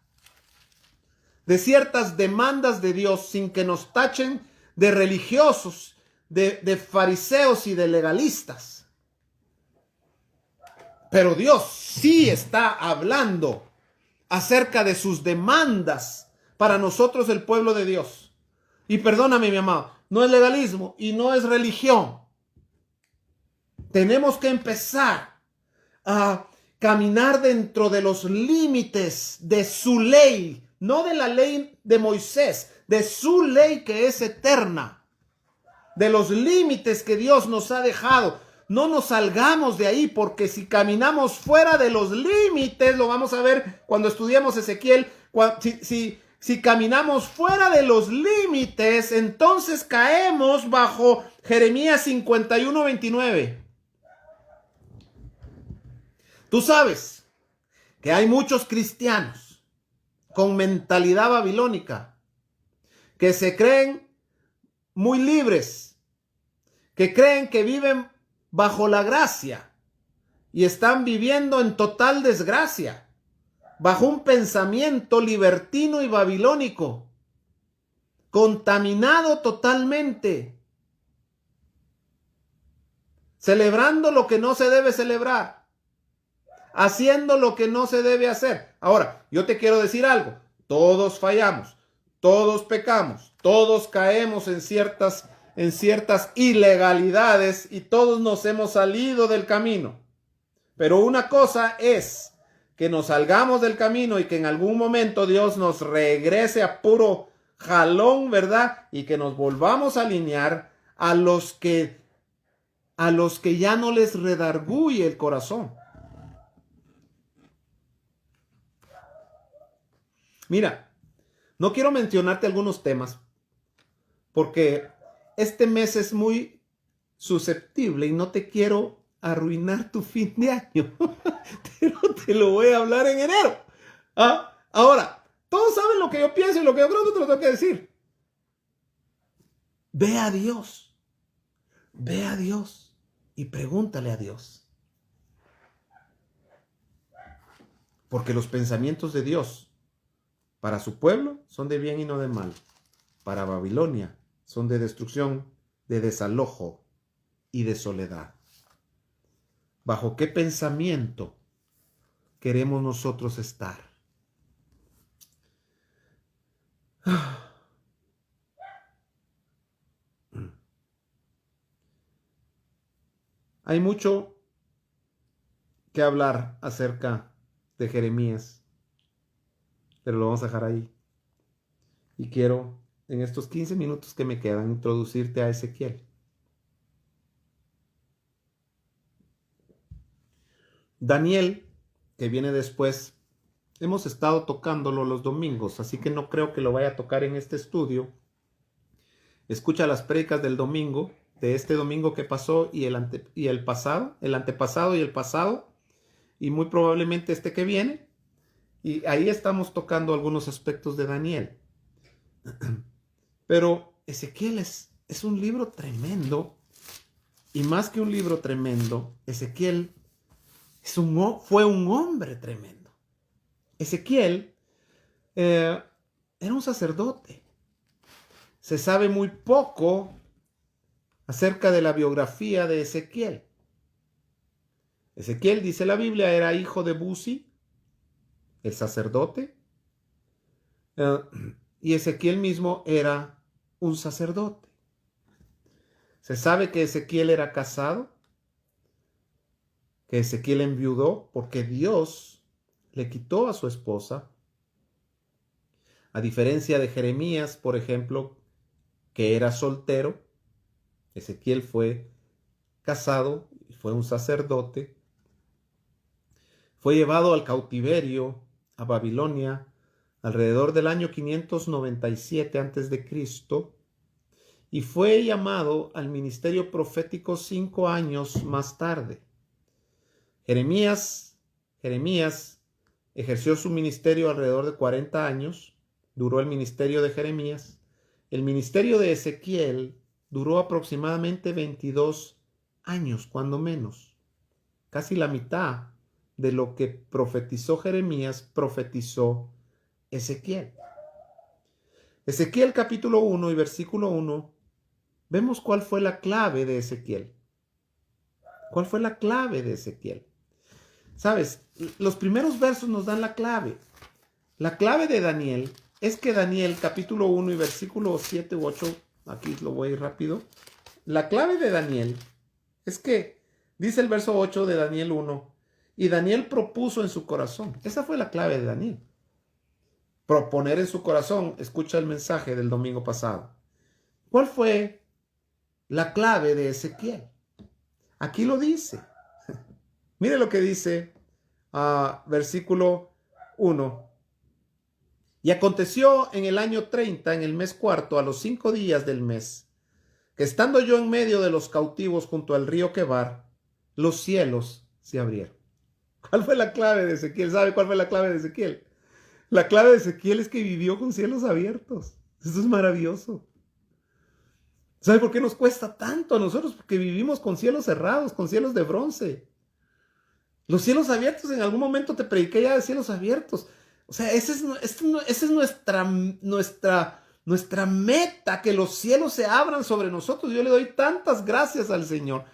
de ciertas demandas de Dios sin que nos tachen de religiosos, de fariseos y de legalistas. Pero Dios sí está hablando acerca de sus demandas para nosotros, el pueblo de Dios. Y perdóname, mi amado, no es legalismo y no es religión. Tenemos que empezar a caminar dentro de los límites de su ley, no de la ley de Moisés, de su ley que es eterna, de los límites que Dios nos ha dejado. No nos salgamos de ahí, porque si caminamos fuera de los límites, lo vamos a ver cuando estudiemos Ezequiel, si caminamos fuera de los límites, entonces caemos bajo Jeremías 51, 29. Tú sabes que hay muchos cristianos con mentalidad babilónica que se creen muy libres, que creen que viven bajo la gracia y están viviendo en total desgracia, bajo un pensamiento libertino y babilónico, contaminado totalmente, celebrando lo que no se debe celebrar, haciendo lo que no se debe hacer. Ahora, yo te quiero decir algo: todos fallamos, todos pecamos, todos caemos en ciertas ilegalidades y todos nos hemos salido del camino. Pero una cosa es que nos salgamos del camino y que en algún momento Dios nos regrese a puro jalón, ¿verdad? Y que nos volvamos a alinear a los que ya no les redarguye el corazón. Mira, no quiero mencionarte algunos temas porque este mes es muy susceptible y no te quiero arruinar tu fin de año. Pero te lo voy a hablar en enero. Ahora, todos saben lo que yo pienso y lo que yo creo, no te lo tengo que decir. Ve a Dios y pregúntale a Dios. Porque los pensamientos de Dios para su pueblo son de bien y no de mal. Para Babilonia son de destrucción, de desalojo y de soledad. ¿Bajo qué pensamiento queremos nosotros estar? Hay mucho que hablar acerca de Jeremías, pero lo vamos a dejar ahí. Y quiero, en estos 15 minutos que me quedan, introducirte a Ezequiel. Daniel, que viene después, hemos estado tocándolo los domingos, así que no creo que lo vaya a tocar en este estudio. Escucha las prédicas del domingo, de este domingo que pasó y el antepasado y el pasado, y muy probablemente este que viene. Y ahí estamos tocando algunos aspectos de Daniel. Pero Ezequiel es un libro tremendo Y más que un libro tremendo, Ezequiel fue un hombre tremendo. Ezequiel era un sacerdote. Se sabe muy poco acerca de la biografía de Ezequiel. Ezequiel, dice la Biblia, era hijo de Buzi, el sacerdote, y Ezequiel mismo era un sacerdote. Se sabe que Ezequiel era casado, que Ezequiel enviudó porque Dios le quitó a su esposa, a diferencia de Jeremías, por ejemplo, que era soltero. Ezequiel fue casado, fue un sacerdote, fue llevado al cautiverio a Babilonia alrededor del año 597 a.C. y fue llamado al ministerio profético 5 años más tarde. Jeremías ejerció su ministerio alrededor de 40 años, duró el ministerio de Jeremías. El ministerio de Ezequiel duró aproximadamente 22 años, cuando menos. Casi la mitad de lo que profetizó Jeremías, profetizó Ezequiel. Ezequiel capítulo 1 y versículo 1, vemos cuál fue la clave de Ezequiel. ¿Cuál fue la clave de Ezequiel? Sabes, los primeros versos nos dan la clave. La clave de Daniel es que Daniel capítulo 1 y versículo 7 u 8, aquí lo voy a ir rápido. La clave de Daniel es que, dice el verso 8 de Daniel 1, y Daniel propuso en su corazón. Esa fue la clave de Daniel. Proponer en su corazón. Escucha el mensaje del domingo pasado. ¿Cuál fue la clave de Ezequiel? Aquí lo dice. Mire lo que dice versículo 1. Y aconteció en el año 30, en el mes cuarto, a los 5 días del mes, que estando yo en medio de los cautivos junto al río Quebar, los cielos se abrieron. ¿Cuál fue la clave de Ezequiel? ¿Sabe cuál fue la clave de Ezequiel? La clave de Ezequiel es que vivió con cielos abiertos. Eso es maravilloso. ¿Sabe por qué nos cuesta tanto a nosotros? Porque vivimos con cielos cerrados, con cielos de bronce. Los cielos abiertos, en algún momento te prediqué ya de cielos abiertos. O sea, esa es nuestra meta, que los cielos se abran sobre nosotros. Yo le doy tantas gracias al Señor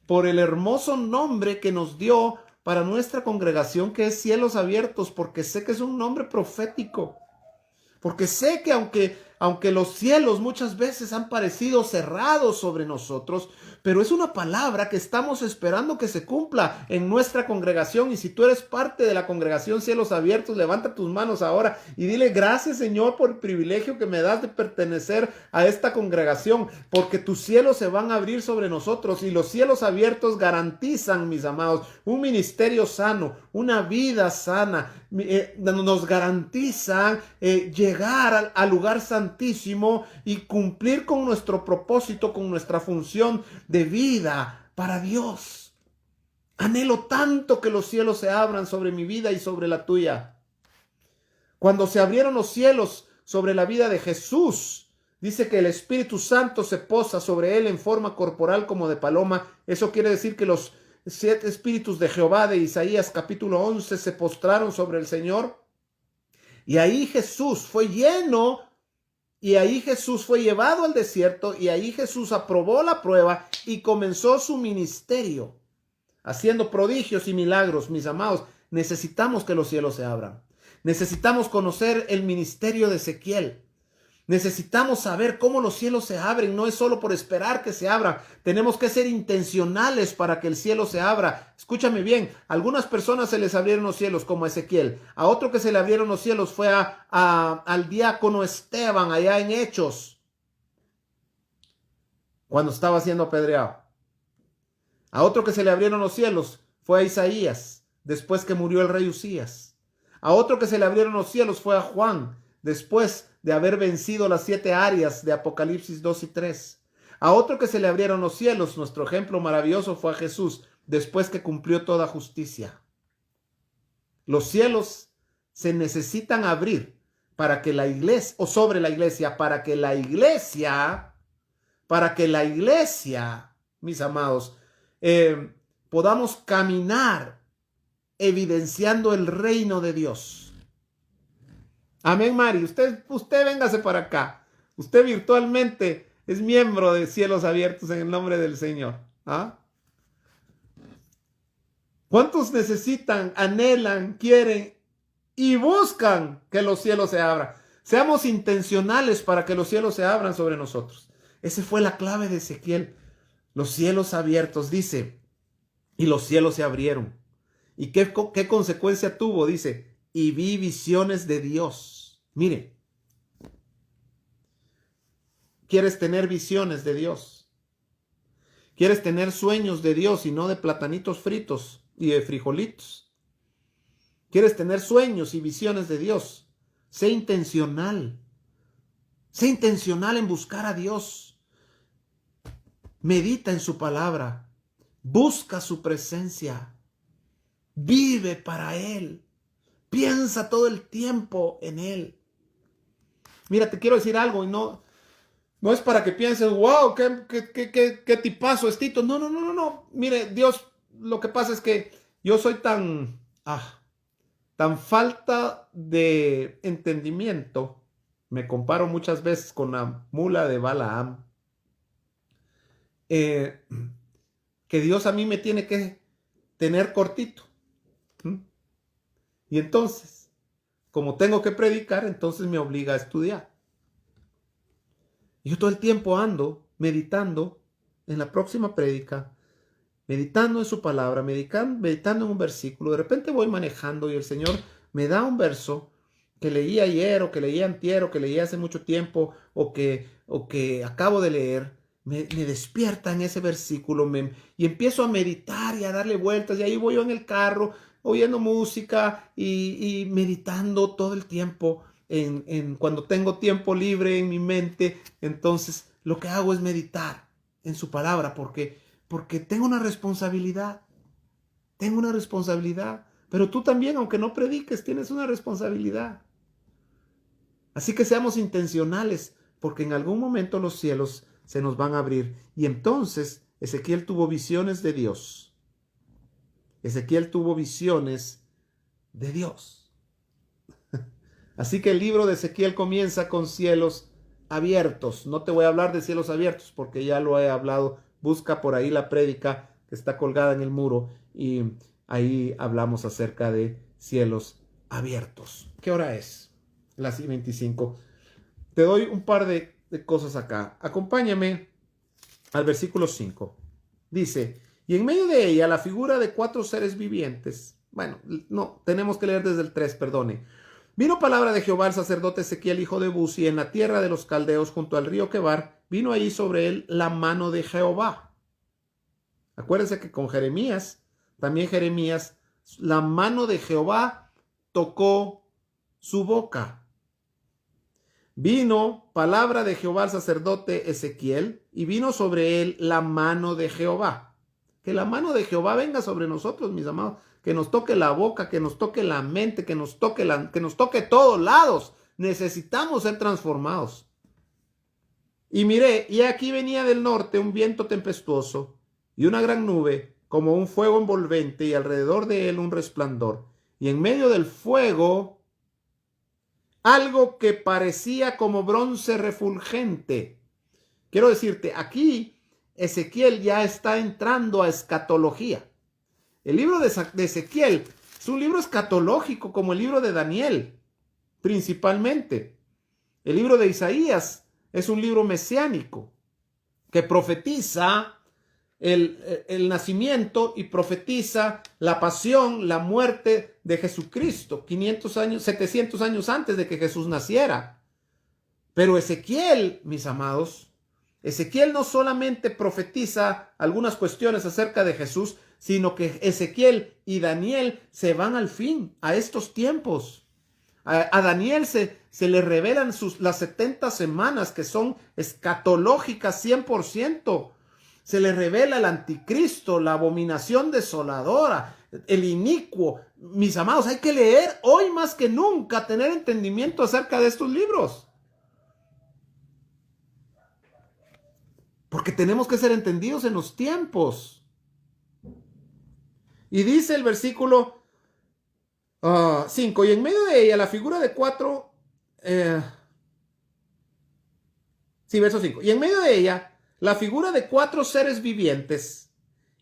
por el hermoso nombre que nos dio para nuestra congregación, que es Cielos Abiertos, porque sé que es un nombre profético. Porque sé que aunque los cielos muchas veces han parecido cerrados sobre nosotros, pero es una palabra que estamos esperando que se cumpla en nuestra congregación. Y si tú eres parte de la congregación Cielos Abiertos, levanta tus manos ahora y dile: gracias, Señor, por el privilegio que me das de pertenecer a esta congregación, porque tus cielos se van a abrir sobre nosotros. Y los cielos abiertos garantizan, mis amados, un ministerio sano, una vida sana. Nos garantizan llegar al lugar santísimo y cumplir con nuestro propósito, con nuestra función de vida para Dios. Anhelo tanto que los cielos se abran sobre mi vida y sobre la tuya. Cuando se abrieron los cielos sobre la vida de Jesús, dice que el Espíritu Santo se posa sobre él en forma corporal como de paloma. Eso quiere decir que los 7 espíritus de Jehová de Isaías capítulo 11 se postraron sobre el Señor. Y ahí Jesús fue lleno, y ahí Jesús fue llevado al desierto, y ahí Jesús aprobó la prueba y comenzó su ministerio, haciendo prodigios y milagros. Mis amados, necesitamos que los cielos se abran. Necesitamos conocer el ministerio de Ezequiel. Necesitamos saber cómo los cielos se abren. No es solo por esperar que se abran. Tenemos que ser intencionales para que el cielo se abra. Escúchame bien. A algunas personas se les abrieron los cielos, como a Ezequiel. A otro que se le abrieron los cielos fue al diácono Esteban, allá en Hechos, cuando estaba siendo apedreado. A otro que se le abrieron los cielos fue a Isaías, después que murió el rey Usías. A otro que se le abrieron los cielos fue a Juan, después de haber vencido las 7 áreas de Apocalipsis 2 y 3. A otro que se le abrieron los cielos, nuestro ejemplo maravilloso, fue a Jesús, después que cumplió toda justicia. Los cielos se necesitan abrir para que la iglesia, o sobre la iglesia, para que la iglesia mis amados, podamos caminar evidenciando el reino de Dios. Amén, Mari. Usted véngase para acá. Usted virtualmente es miembro de Cielos Abiertos en el nombre del Señor. ¿Ah? ¿Cuántos necesitan, anhelan, quieren y buscan que los cielos se abran? Seamos intencionales para que los cielos se abran sobre nosotros. Esa fue la clave de Ezequiel. Los cielos abiertos, dice, y los cielos se abrieron. ¿Y qué consecuencia tuvo? Dice, y vi visiones de Dios. Mire, ¿quieres tener visiones de Dios? ¿Quieres tener sueños de Dios y no de platanitos fritos y de frijolitos? ¿Quieres tener sueños y visiones de Dios? Sé intencional. Sé intencional en buscar a Dios. Medita en su palabra. Busca su presencia. Vive para Él. Piensa todo el tiempo en Él. Mira, te quiero decir algo y no es para que pienses, wow, qué tipazo es Tito. No. Mire, Dios, lo que pasa es que yo soy tan falta de entendimiento. Me comparo muchas veces con la mula de Balaam. Que Dios a mí me tiene que tener cortito. Y entonces, como tengo que predicar, entonces me obliga a estudiar. Y yo todo el tiempo ando meditando en la próxima prédica, meditando en su palabra, meditando en un versículo. De repente voy manejando y el Señor me da un verso que leí ayer, o que leí antier, o que leí hace mucho tiempo, o que acabo de leer. Me despierta en ese versículo y empiezo a meditar y a darle vueltas. Y ahí voy yo en el carro, oyendo música y meditando todo el tiempo. Cuando tengo tiempo libre en mi mente, entonces lo que hago es meditar en su palabra, porque tengo una responsabilidad. Tengo una responsabilidad. Pero tú también, aunque no prediques, tienes una responsabilidad. Así que seamos intencionales, porque en algún momento los cielos se nos van a abrir. Y entonces Ezequiel tuvo visiones de Dios. Ezequiel tuvo visiones de Dios. Así que el libro de Ezequiel comienza con cielos abiertos. No te voy a hablar de cielos abiertos porque ya lo he hablado. Busca por ahí la prédica que está colgada en el muro y ahí hablamos acerca de cielos abiertos. ¿Qué hora es? Las 25. Te doy un par de cosas acá. Acompáñame al versículo 5. Dice, y en medio de ella la figura de 4 seres vivientes. Bueno, no, tenemos que leer desde el 3, perdone. Vino palabra de Jehová al sacerdote Ezequiel, hijo de Buzi, en la tierra de los caldeos junto al río Quebar. Vino allí sobre él la mano de Jehová. Acuérdense que con Jeremías, también Jeremías, la mano de Jehová tocó su boca. Vino palabra de Jehová al sacerdote Ezequiel y vino sobre él la mano de Jehová. Que la mano de Jehová venga sobre nosotros, mis amados. Que nos toque la boca, que nos toque la mente, que nos toque todos lados. Necesitamos ser transformados. Y miré, y aquí venía del norte un viento tempestuoso y una gran nube, como un fuego envolvente, y alrededor de él un resplandor. Y en medio del fuego, algo que parecía como bronce refulgente. Quiero decirte, aquí Ezequiel ya está entrando a escatología. El libro de Ezequiel es un libro escatológico como el libro de Daniel, principalmente. El libro de Isaías es un libro mesiánico que profetiza el nacimiento y profetiza la pasión, la muerte de Jesucristo, 700 años antes de que Jesús naciera. Pero Ezequiel, mis amados, Ezequiel no solamente profetiza algunas cuestiones acerca de Jesús, sino que Ezequiel y Daniel se van al fin, a estos tiempos. A Daniel se le revelan las 70 semanas que son escatológicas 100%. Se le revela el anticristo, la abominación desoladora, el inicuo. Mis amados, hay que leer hoy más que nunca, tener entendimiento acerca de estos libros. Porque tenemos que ser entendidos en los tiempos. Y dice el versículo 5, y en medio de ella la figura de cuatro... verso 5. Y en medio de ella la figura de cuatro seres vivientes,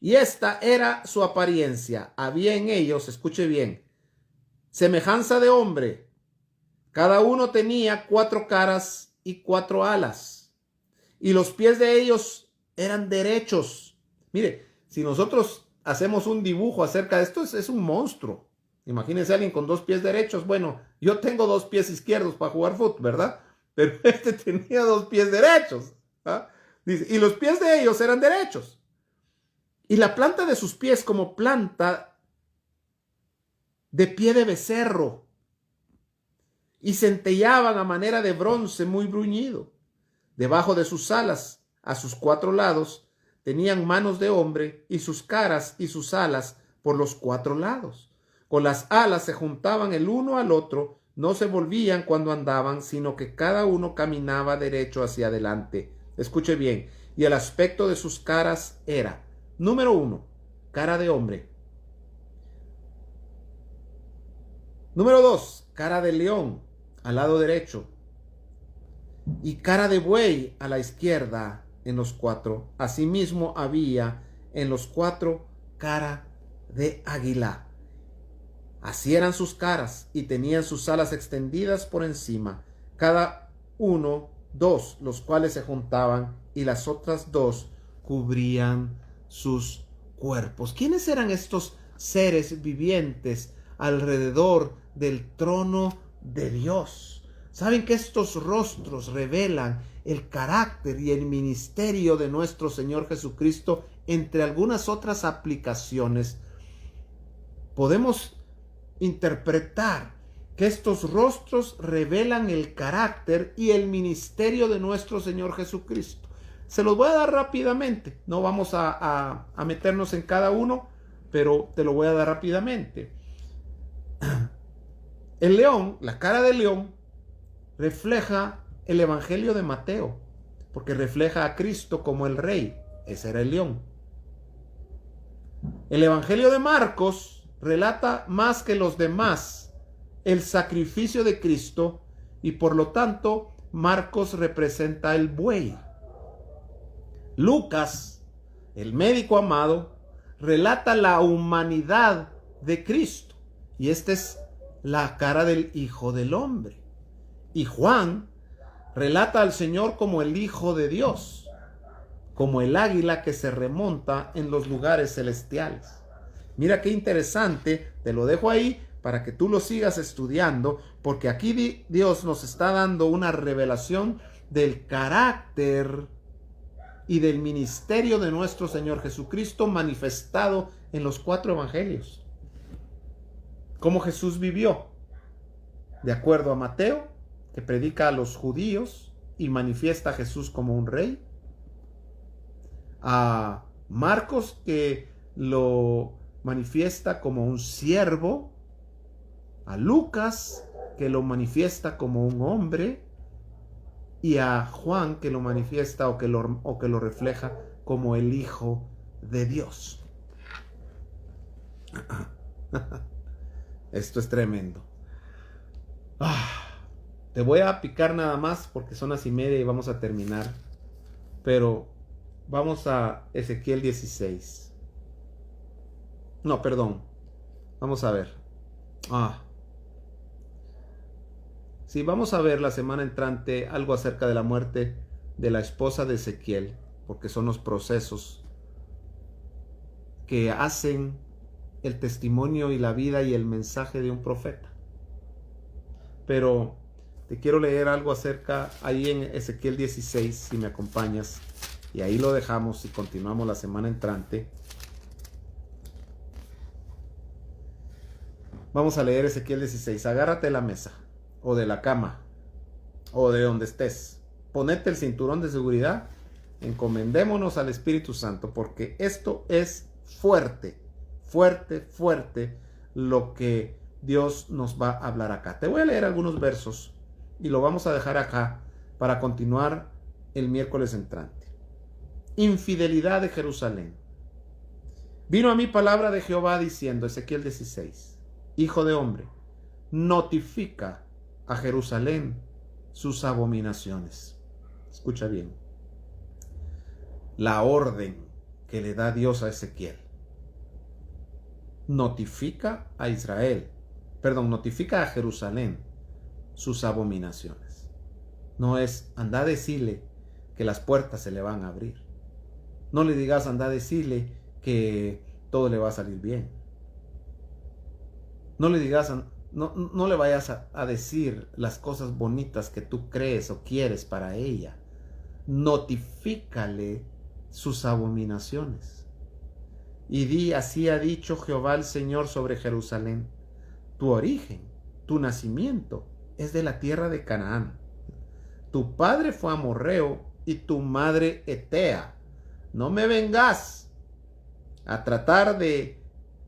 y esta era su apariencia. Había en ellos, escuche bien, semejanza de hombre. Cada uno tenía cuatro caras y cuatro alas, y los pies de ellos eran derechos. Mire, si nosotros hacemos un dibujo acerca de esto, es un monstruo. Imagínense a alguien con dos pies derechos. Bueno, yo tengo dos pies izquierdos para jugar fútbol, ¿verdad? Pero este tenía dos pies derechos. ¿Ah? Dice, y los pies de ellos eran derechos. Y la planta de sus pies como planta de pie de becerro. Y centellaban a manera de bronce muy bruñido. Debajo de sus alas, a sus cuatro lados, tenían manos de hombre, y sus caras y sus alas por los cuatro lados. Con las alas se juntaban el uno al otro, no se volvían cuando andaban, sino que cada uno caminaba derecho hacia adelante. Escuche bien, y el aspecto de sus caras era, número 1, cara de hombre. Número 2, cara de león al lado derecho. Y cara de buey a la izquierda en los cuatro. Asimismo había en los cuatro cara de águila. Así eran sus caras, y tenían sus alas extendidas por encima, cada uno dos, los cuales se juntaban, y las otras dos cubrían sus cuerpos. ¿Quiénes eran estos seres vivientes alrededor del trono de Dios? ¿Saben que estos rostros revelan el carácter y el ministerio de nuestro Señor Jesucristo? Entre algunas otras aplicaciones, podemos interpretar que estos rostros revelan el carácter y el ministerio de nuestro Señor Jesucristo. Se los voy a dar rápidamente. No vamos a meternos en cada uno, pero te lo voy a dar rápidamente. El león, la cara del león, refleja el Evangelio de Mateo, porque refleja a Cristo como el Rey. Ese era el león. El Evangelio de Marcos relata más que los demás el sacrificio de Cristo, y por lo tanto Marcos representa el buey. Lucas, el médico amado, relata la humanidad de Cristo, y esta es la cara del Hijo del Hombre. Y Juan relata al Señor como el Hijo de Dios, como el águila que se remonta en los lugares celestiales. Mira qué interesante, te lo dejo ahí para que tú lo sigas estudiando, porque aquí Dios nos está dando una revelación del carácter y del ministerio de nuestro Señor Jesucristo manifestado en los 4 evangelios. Cómo Jesús vivió, de acuerdo a Mateo, que predica a los judíos y manifiesta a Jesús como un rey, a Marcos, que lo manifiesta como un siervo, a Lucas, que lo manifiesta como un hombre, y a Juan, que lo manifiesta o que lo refleja como el Hijo de Dios. Esto es tremendo. Te voy a picar nada más porque son las 1:30 y vamos a terminar. Pero vamos a Ezequiel 16. No, perdón. Vamos a ver. Sí, vamos a ver la semana entrante algo acerca de la muerte de la esposa de Ezequiel, porque son los procesos que hacen el testimonio y la vida y el mensaje de un profeta. Pero te quiero leer algo acerca ahí en Ezequiel 16, si me acompañas, y ahí lo dejamos y continuamos la semana entrante. Vamos a leer Ezequiel 16. Agárrate de la mesa, o de la cama, o de donde estés. Ponete el cinturón de seguridad. Encomendémonos al Espíritu Santo, porque esto es fuerte, fuerte, fuerte lo que Dios nos va a hablar acá. Te voy a leer algunos versos y lo vamos a dejar acá para continuar el miércoles entrante. infidelidad de Jerusalén. Vino a mí palabra de Jehová diciendo, Ezequiel 16, hijo de hombre, notifica a Jerusalén sus abominaciones. Escucha bien. La orden que le da Dios a Ezequiel. Notifica a notifica a Jerusalén sus abominaciones. No es anda a decirle que las puertas se le van a abrir. No le digas anda a decirle que todo le va a salir bien. No le digas, no le vayas a decir las cosas bonitas que tú crees o quieres para ella. Notifícale sus abominaciones. Y di, así ha dicho Jehová el Señor sobre Jerusalén. Tu origen, tu nacimiento es de la tierra de Canaán. Tu padre fue amorreo y tu madre etea. No me vengas a tratar de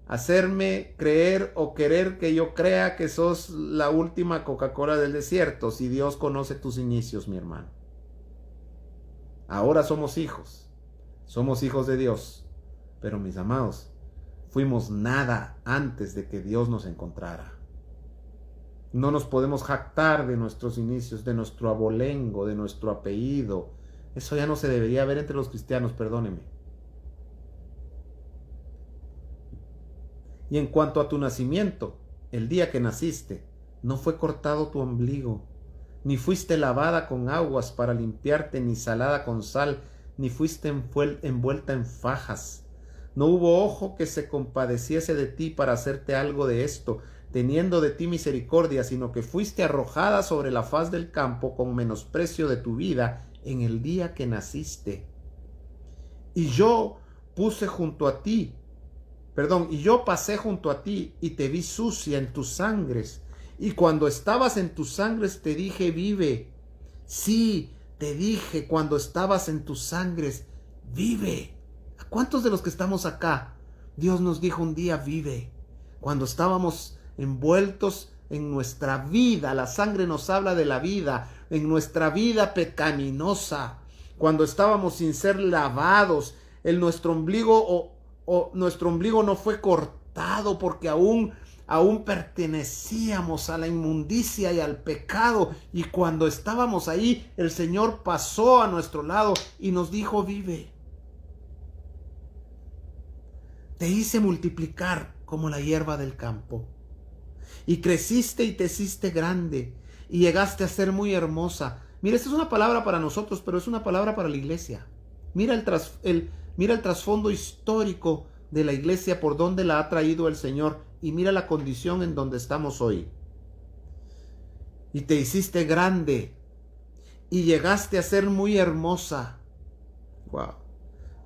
hacerme creer o querer que yo crea que sos la última Coca-Cola del desierto, si Dios conoce tus inicios, mi hermano. Ahora somos hijos de Dios, pero mis amados, fuimos nada antes de que Dios nos encontrara. No nos podemos jactar de nuestros inicios, de nuestro abolengo, de nuestro apellido. Eso ya no se debería ver entre los cristianos, perdóneme. Y en cuanto a tu nacimiento, el día que naciste, no fue cortado tu ombligo, ni fuiste lavada con aguas para limpiarte, ni salada con sal, ni fuiste envuelta en fajas. No hubo ojo que se compadeciese de ti para hacerte algo de esto, teniendo de ti misericordia, sino que fuiste arrojada sobre la faz del campo con menosprecio de tu vida en el día que naciste. Y yo pasé junto a ti y te vi sucia en tus sangres. Y cuando estabas en tus sangres te dije, vive. Sí, te dije cuando estabas en tus sangres, vive. ¿A cuántos de los que estamos acá, Dios nos dijo un día, vive? Cuando estábamos envueltos en nuestra vida, la sangre nos habla de la vida, en nuestra vida pecaminosa, cuando estábamos sin ser lavados, nuestro ombligo no fue cortado porque aún pertenecíamos a la inmundicia y al pecado, y cuando estábamos ahí, el Señor pasó a nuestro lado y nos dijo, vive. Te hice multiplicar como la hierba del campo, y creciste y te hiciste grande, y llegaste a ser muy hermosa. Mira, esta es una palabra para nosotros, pero es una palabra para la iglesia. Mira el trasfondo histórico de la iglesia, por donde la ha traído el Señor, y mira la condición en donde estamos hoy. Y te hiciste grande, y llegaste a ser muy hermosa. Wow.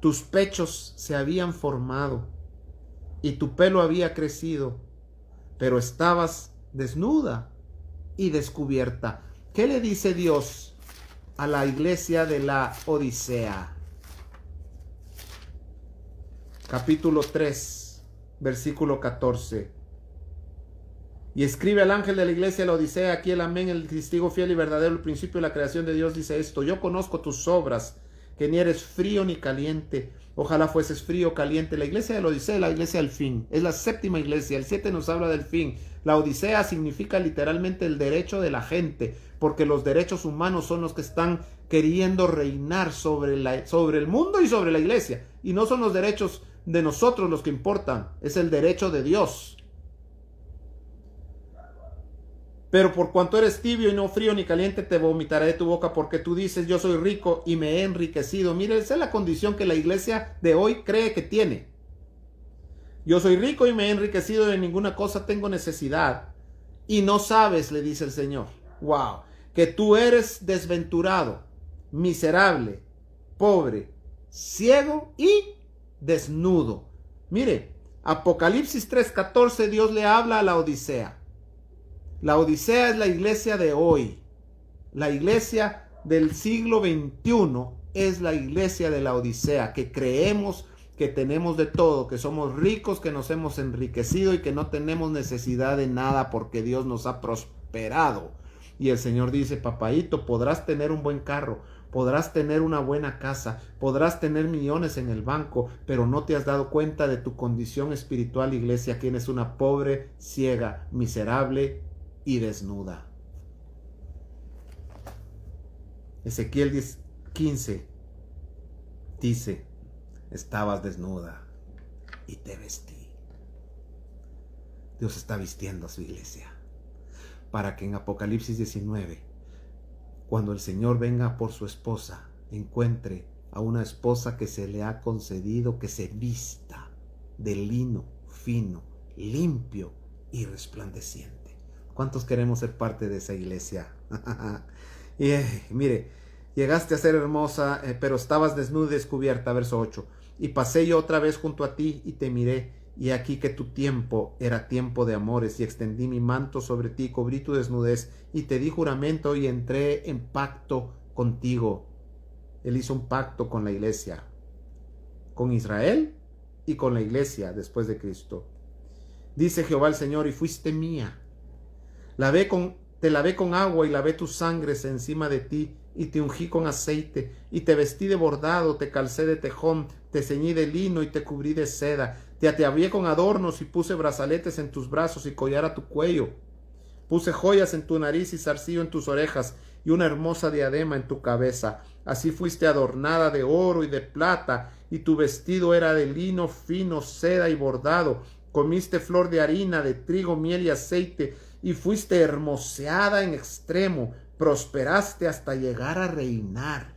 Tus pechos se habían formado, y tu pelo había crecido, pero estabas desnuda y descubierta. ¿Qué le dice Dios a la iglesia de la Odisea? Capítulo 3, versículo 14. Y escribe al ángel de la iglesia de la Odisea, aquí el amén, el testigo fiel y verdadero, el principio de la creación de Dios, dice esto: yo conozco tus obras, que ni eres frío ni caliente. Ojalá fueses frío o caliente. La iglesia de la Odisea es la iglesia del fin, es la séptima iglesia. El 7 nos habla del fin. La Odisea significa literalmente el derecho de la gente, porque los derechos humanos son los que están queriendo reinar sobre el mundo y sobre la iglesia, y no son los derechos de nosotros los que importan, es el derecho de Dios. Pero por cuanto eres tibio y no frío ni caliente, te vomitaré de tu boca, porque tú dices, yo soy rico y me he enriquecido. Mire, esa es la condición que la iglesia de hoy cree que tiene. Yo soy rico y me he enriquecido, de ninguna cosa tengo necesidad. Y no sabes, le dice el Señor, wow, que tú eres desventurado, miserable, pobre, ciego y desnudo. Mire, Apocalipsis 3:14, Dios le habla a la Odisea. La Odisea es la iglesia de hoy. La iglesia del siglo XXI es la iglesia de la Odisea, que creemos que tenemos de todo, que somos ricos, que nos hemos enriquecido y que no tenemos necesidad de nada porque Dios nos ha prosperado. Y el Señor dice, papaíto, podrás tener un buen carro, podrás tener una buena casa, podrás tener millones en el banco, pero no te has dado cuenta de tu condición espiritual, iglesia, que eres una pobre, ciega, miserable y desnuda. Ezequiel 15 dice, estabas desnuda y te vestí. Dios está vistiendo a su iglesia para que en Apocalipsis 19, cuando el Señor venga por su esposa, encuentre a una esposa que se le ha concedido que se vista de lino fino, limpio y resplandeciente. ¿Cuántos queremos ser parte de esa iglesia? Y mire, llegaste a ser hermosa, pero estabas desnuda y descubierta, verso 8. Y pasé yo otra vez junto a ti y te miré, y aquí que tu tiempo era tiempo de amores, y extendí mi manto sobre ti, cubrí tu desnudez, y te di juramento y entré en pacto contigo. Él hizo un pacto con la iglesia, con Israel y con la iglesia después de Cristo. Dice Jehová el Señor, y fuiste mía. Te lavé con agua y lavé tus sangres encima de ti, y te ungí con aceite, y te vestí de bordado, te calcé de tejón, te ceñí de lino y te cubrí de seda. Te atavié con adornos y puse brazaletes en tus brazos y collar a tu cuello. Puse joyas en tu nariz y zarcillo en tus orejas y una hermosa diadema en tu cabeza. Así fuiste adornada de oro y de plata, y tu vestido era de lino fino, seda y bordado. Comiste flor de harina, de trigo, miel y aceite, y fuiste hermoseada en extremo. Prosperaste hasta llegar a reinar.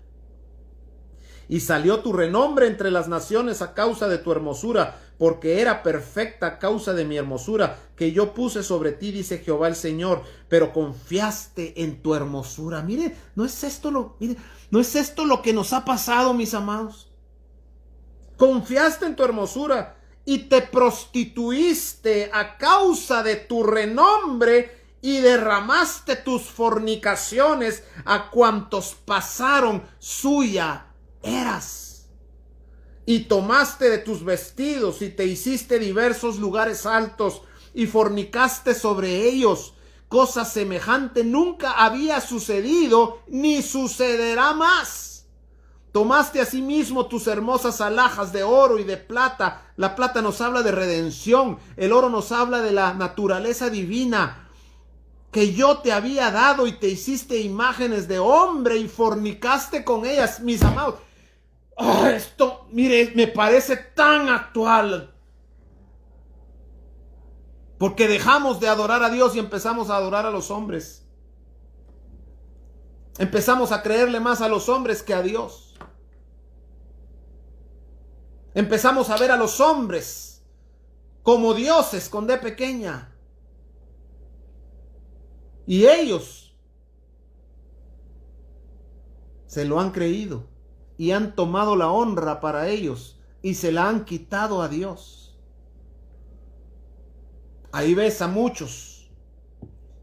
Y salió tu renombre entre las naciones a causa de tu hermosura, porque era perfecta a causa de mi hermosura, que yo puse sobre ti, dice Jehová el Señor, pero confiaste en tu hermosura. Mire, ¿no es esto lo que nos ha pasado, mis amados? Confiaste en tu hermosura y te prostituiste a causa de tu renombre, y derramaste tus fornicaciones a cuantos pasaron suya eras. Y tomaste de tus vestidos y te hiciste diversos lugares altos y fornicaste sobre ellos. Cosa semejante nunca había sucedido ni sucederá más. Tomaste asimismo tus hermosas alhajas de oro y de plata. La plata nos habla de redención, el oro nos habla de la naturaleza divina que yo te había dado, y te hiciste imágenes de hombre y fornicaste con ellas, mis amados. Esto, mire, me parece tan actual. Porque dejamos de adorar a Dios y empezamos a adorar a los hombres. Empezamos a creerle más a los hombres que a Dios. Empezamos a ver a los hombres como dioses con D pequeña. Y ellos se lo han creído y han tomado la honra para ellos y se la han quitado a Dios. Ahí ves a muchos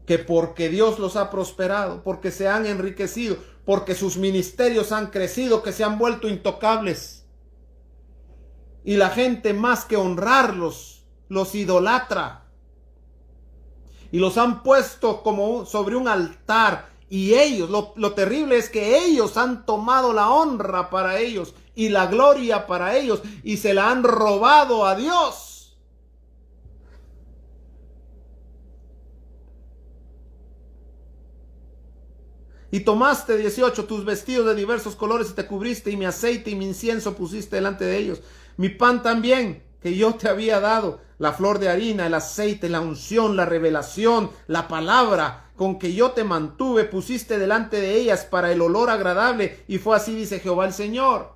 que porque Dios los ha prosperado, porque se han enriquecido, porque sus ministerios han crecido, que se han vuelto intocables. Y la gente, más que honrarlos, los idolatra. Y los han puesto como sobre un altar. Y ellos, lo terrible es que ellos han tomado la honra para ellos y la gloria para ellos, y se la han robado a Dios. Y tomaste, 18, tus vestidos de diversos colores y te cubriste, y mi aceite y mi incienso pusiste delante de ellos. Mi pan también, que yo te había dado, la flor de harina, el aceite, la unción, la revelación, la palabra con que yo te mantuve, pusiste delante de ellas para el olor agradable, y fue así, dice Jehová el Señor.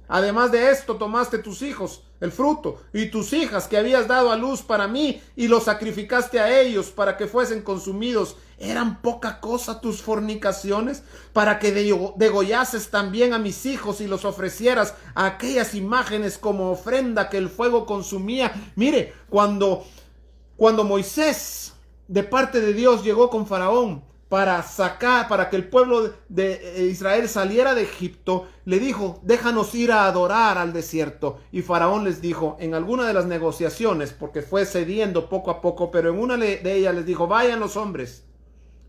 Además de esto, tomaste tus hijos, el fruto, y tus hijas que habías dado a luz para mí, y los sacrificaste a ellos para que fuesen consumidos. ¿Eran poca cosa tus fornicaciones? Para que degollases también a mis hijos y los ofrecieras a aquellas imágenes como ofrenda que el fuego consumía. Mire, cuando Moisés de parte de Dios llegó con Faraón para que el pueblo de Israel saliera de Egipto, le dijo: déjanos ir a adorar al desierto. Y Faraón les dijo, en alguna de las negociaciones, porque fue cediendo poco a poco, pero en una de ellas les dijo: vayan los hombres,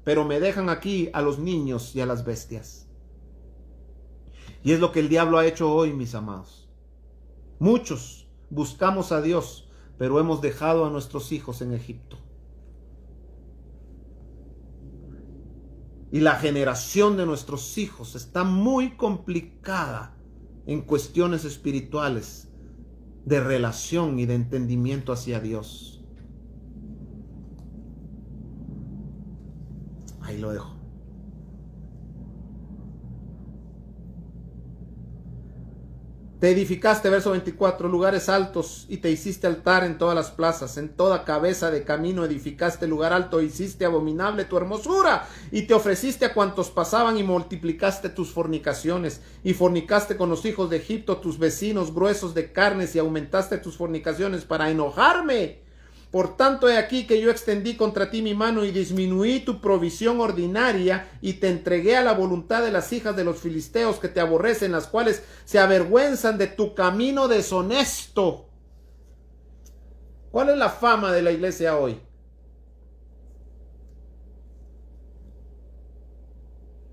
pero me dejan aquí a los niños y a las bestias. Y es lo que el diablo ha hecho hoy, mis amados. Muchos buscamos a Dios, pero hemos dejado a nuestros hijos en Egipto. Y la generación de nuestros hijos está muy complicada en cuestiones espirituales, de relación y de entendimiento hacia Dios. Ahí lo dejo. Te edificaste, verso 24, lugares altos, y te hiciste altar en todas las plazas, en toda cabeza de camino edificaste lugar alto, hiciste abominable tu hermosura, y te ofreciste a cuantos pasaban, y multiplicaste tus fornicaciones, y fornicaste con los hijos de Egipto, tus vecinos gruesos de carnes, y aumentaste tus fornicaciones para enojarme. Por tanto, he aquí que yo extendí contra ti mi mano y disminuí tu provisión ordinaria y te entregué a la voluntad de las hijas de los filisteos que te aborrecen, las cuales se avergüenzan de tu camino deshonesto. ¿Cuál es la fama de la iglesia hoy?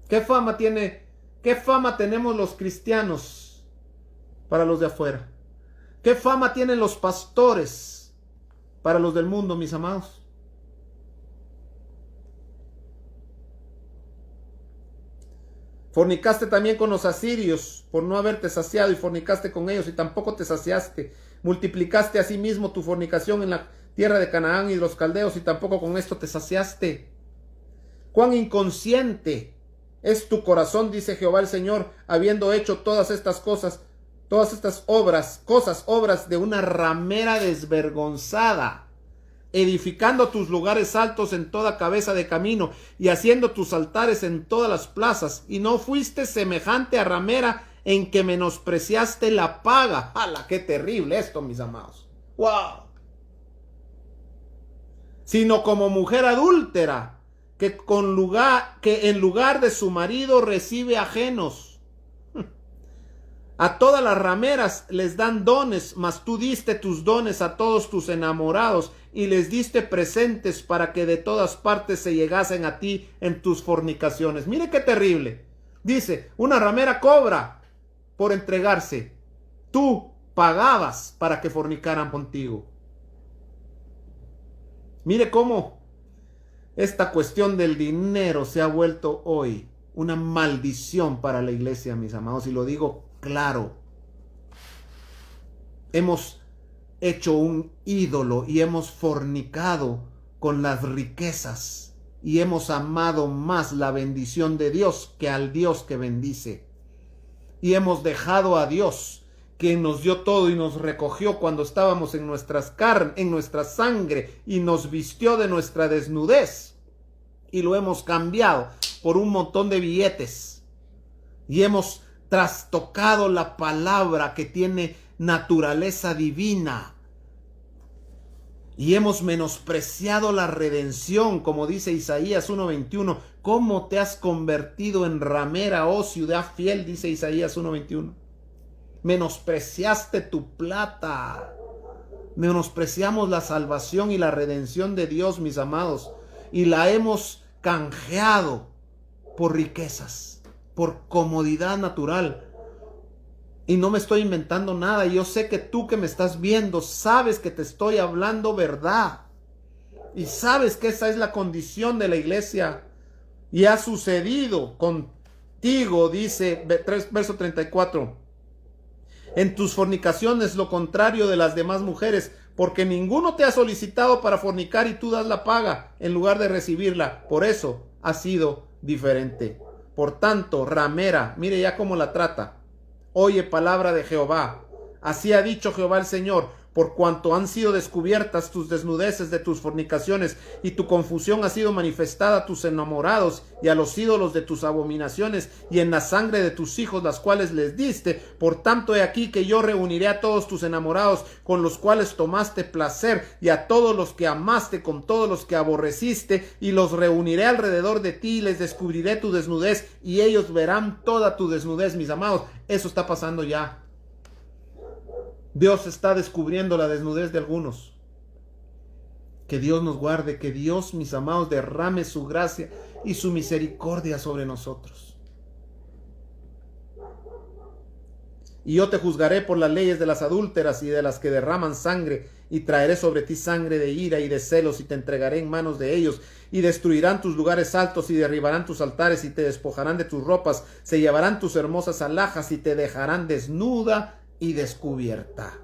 ¿Qué fama tenemos los cristianos para los de afuera? ¿Qué fama tienen los pastores para los del mundo, mis amados? Fornicaste también con los asirios por no haberte saciado, y fornicaste con ellos y tampoco te saciaste. Multiplicaste asimismo tu fornicación en la tierra de Canaán y de los caldeos, y tampoco con esto te saciaste. Cuán inconsciente es tu corazón, dice Jehová el Señor, habiendo hecho todas estas cosas, todas estas obras de una ramera desvergonzada, edificando tus lugares altos en toda cabeza de camino y haciendo tus altares en todas las plazas, y no fuiste semejante a ramera en que menospreciaste la paga. ¡Hala! ¡Qué terrible esto, mis amados! ¡Wow! Sino como mujer adúltera que en lugar de su marido recibe ajenos. A todas las rameras les dan dones, mas tú diste tus dones a todos tus enamorados y les diste presentes para que de todas partes se llegasen a ti en tus fornicaciones. Mire qué terrible. Dice, una ramera cobra por entregarse. Tú pagabas para que fornicaran contigo. Mire cómo esta cuestión del dinero se ha vuelto hoy una maldición para la iglesia, mis amados, y lo digo claro. Hemos hecho un ídolo y hemos fornicado con las riquezas y hemos amado más la bendición de Dios que al Dios que bendice, y hemos dejado a Dios, quien nos dio todo y nos recogió cuando estábamos en en nuestra sangre, y nos vistió de nuestra desnudez, y lo hemos cambiado por un montón de billetes, y hemos trastocado la palabra que tiene naturaleza divina, y hemos menospreciado la redención, como dice Isaías 1:21. ¿Cómo te has convertido en ramera, oh ciudad fiel? Dice Isaías 1:21. Menospreciaste tu plata. Menospreciamos la salvación y la redención de Dios, mis amados, y la hemos canjeado por riquezas, por comodidad natural. Y no me estoy inventando nada. Yo sé que tú que me estás viendo sabes que te estoy hablando verdad. Y sabes que esa es la condición de la iglesia. Y ha sucedido contigo, dice verso 34. En tus fornicaciones lo contrario de las demás mujeres, porque ninguno te ha solicitado para fornicar y tú das la paga en lugar de recibirla. Por eso ha sido diferente. Por tanto, ramera, mire ya cómo la trata. Oye palabra de Jehová. Así ha dicho Jehová el Señor: por cuanto han sido descubiertas tus desnudeces de tus fornicaciones, y tu confusión ha sido manifestada a tus enamorados y a los ídolos de tus abominaciones, y en la sangre de tus hijos las cuales les diste, por tanto he aquí que yo reuniré a todos tus enamorados con los cuales tomaste placer, y a todos los que amaste con todos los que aborreciste, y los reuniré alrededor de ti, y les descubriré tu desnudez, y ellos verán toda tu desnudez. Mis amados, eso está pasando ya. Dios está descubriendo la desnudez de algunos. Que Dios nos guarde, que Dios, mis amados, derrame su gracia y su misericordia sobre nosotros. Y yo te juzgaré por las leyes de las adúlteras y de las que derraman sangre, y traeré sobre ti sangre de ira y de celos, y te entregaré en manos de ellos, y destruirán tus lugares altos, y derribarán tus altares, y te despojarán de tus ropas, se llevarán tus hermosas alhajas, y te dejarán desnuda y descubierta.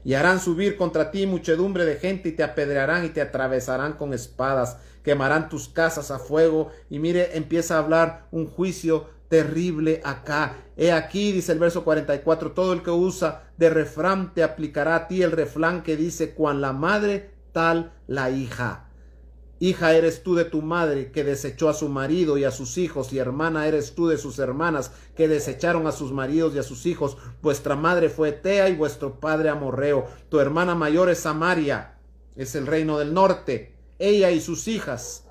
Y harán subir contra ti muchedumbre de gente, y te apedrearán y te atravesarán con espadas, quemarán tus casas a fuego. Y mire, empieza a hablar un juicio terrible acá. He aquí, dice el verso 44, todo el que usa de refrán te aplicará a ti el refrán que dice, cuan la madre, tal la hija. Hija eres tú de tu madre, que desechó a su marido y a sus hijos, y hermana eres tú de sus hermanas, que desecharon a sus maridos y a sus hijos. Vuestra madre fue Etea y vuestro padre Amorreo. Tu hermana mayor es Samaria, es el reino del norte, ella y sus hijas,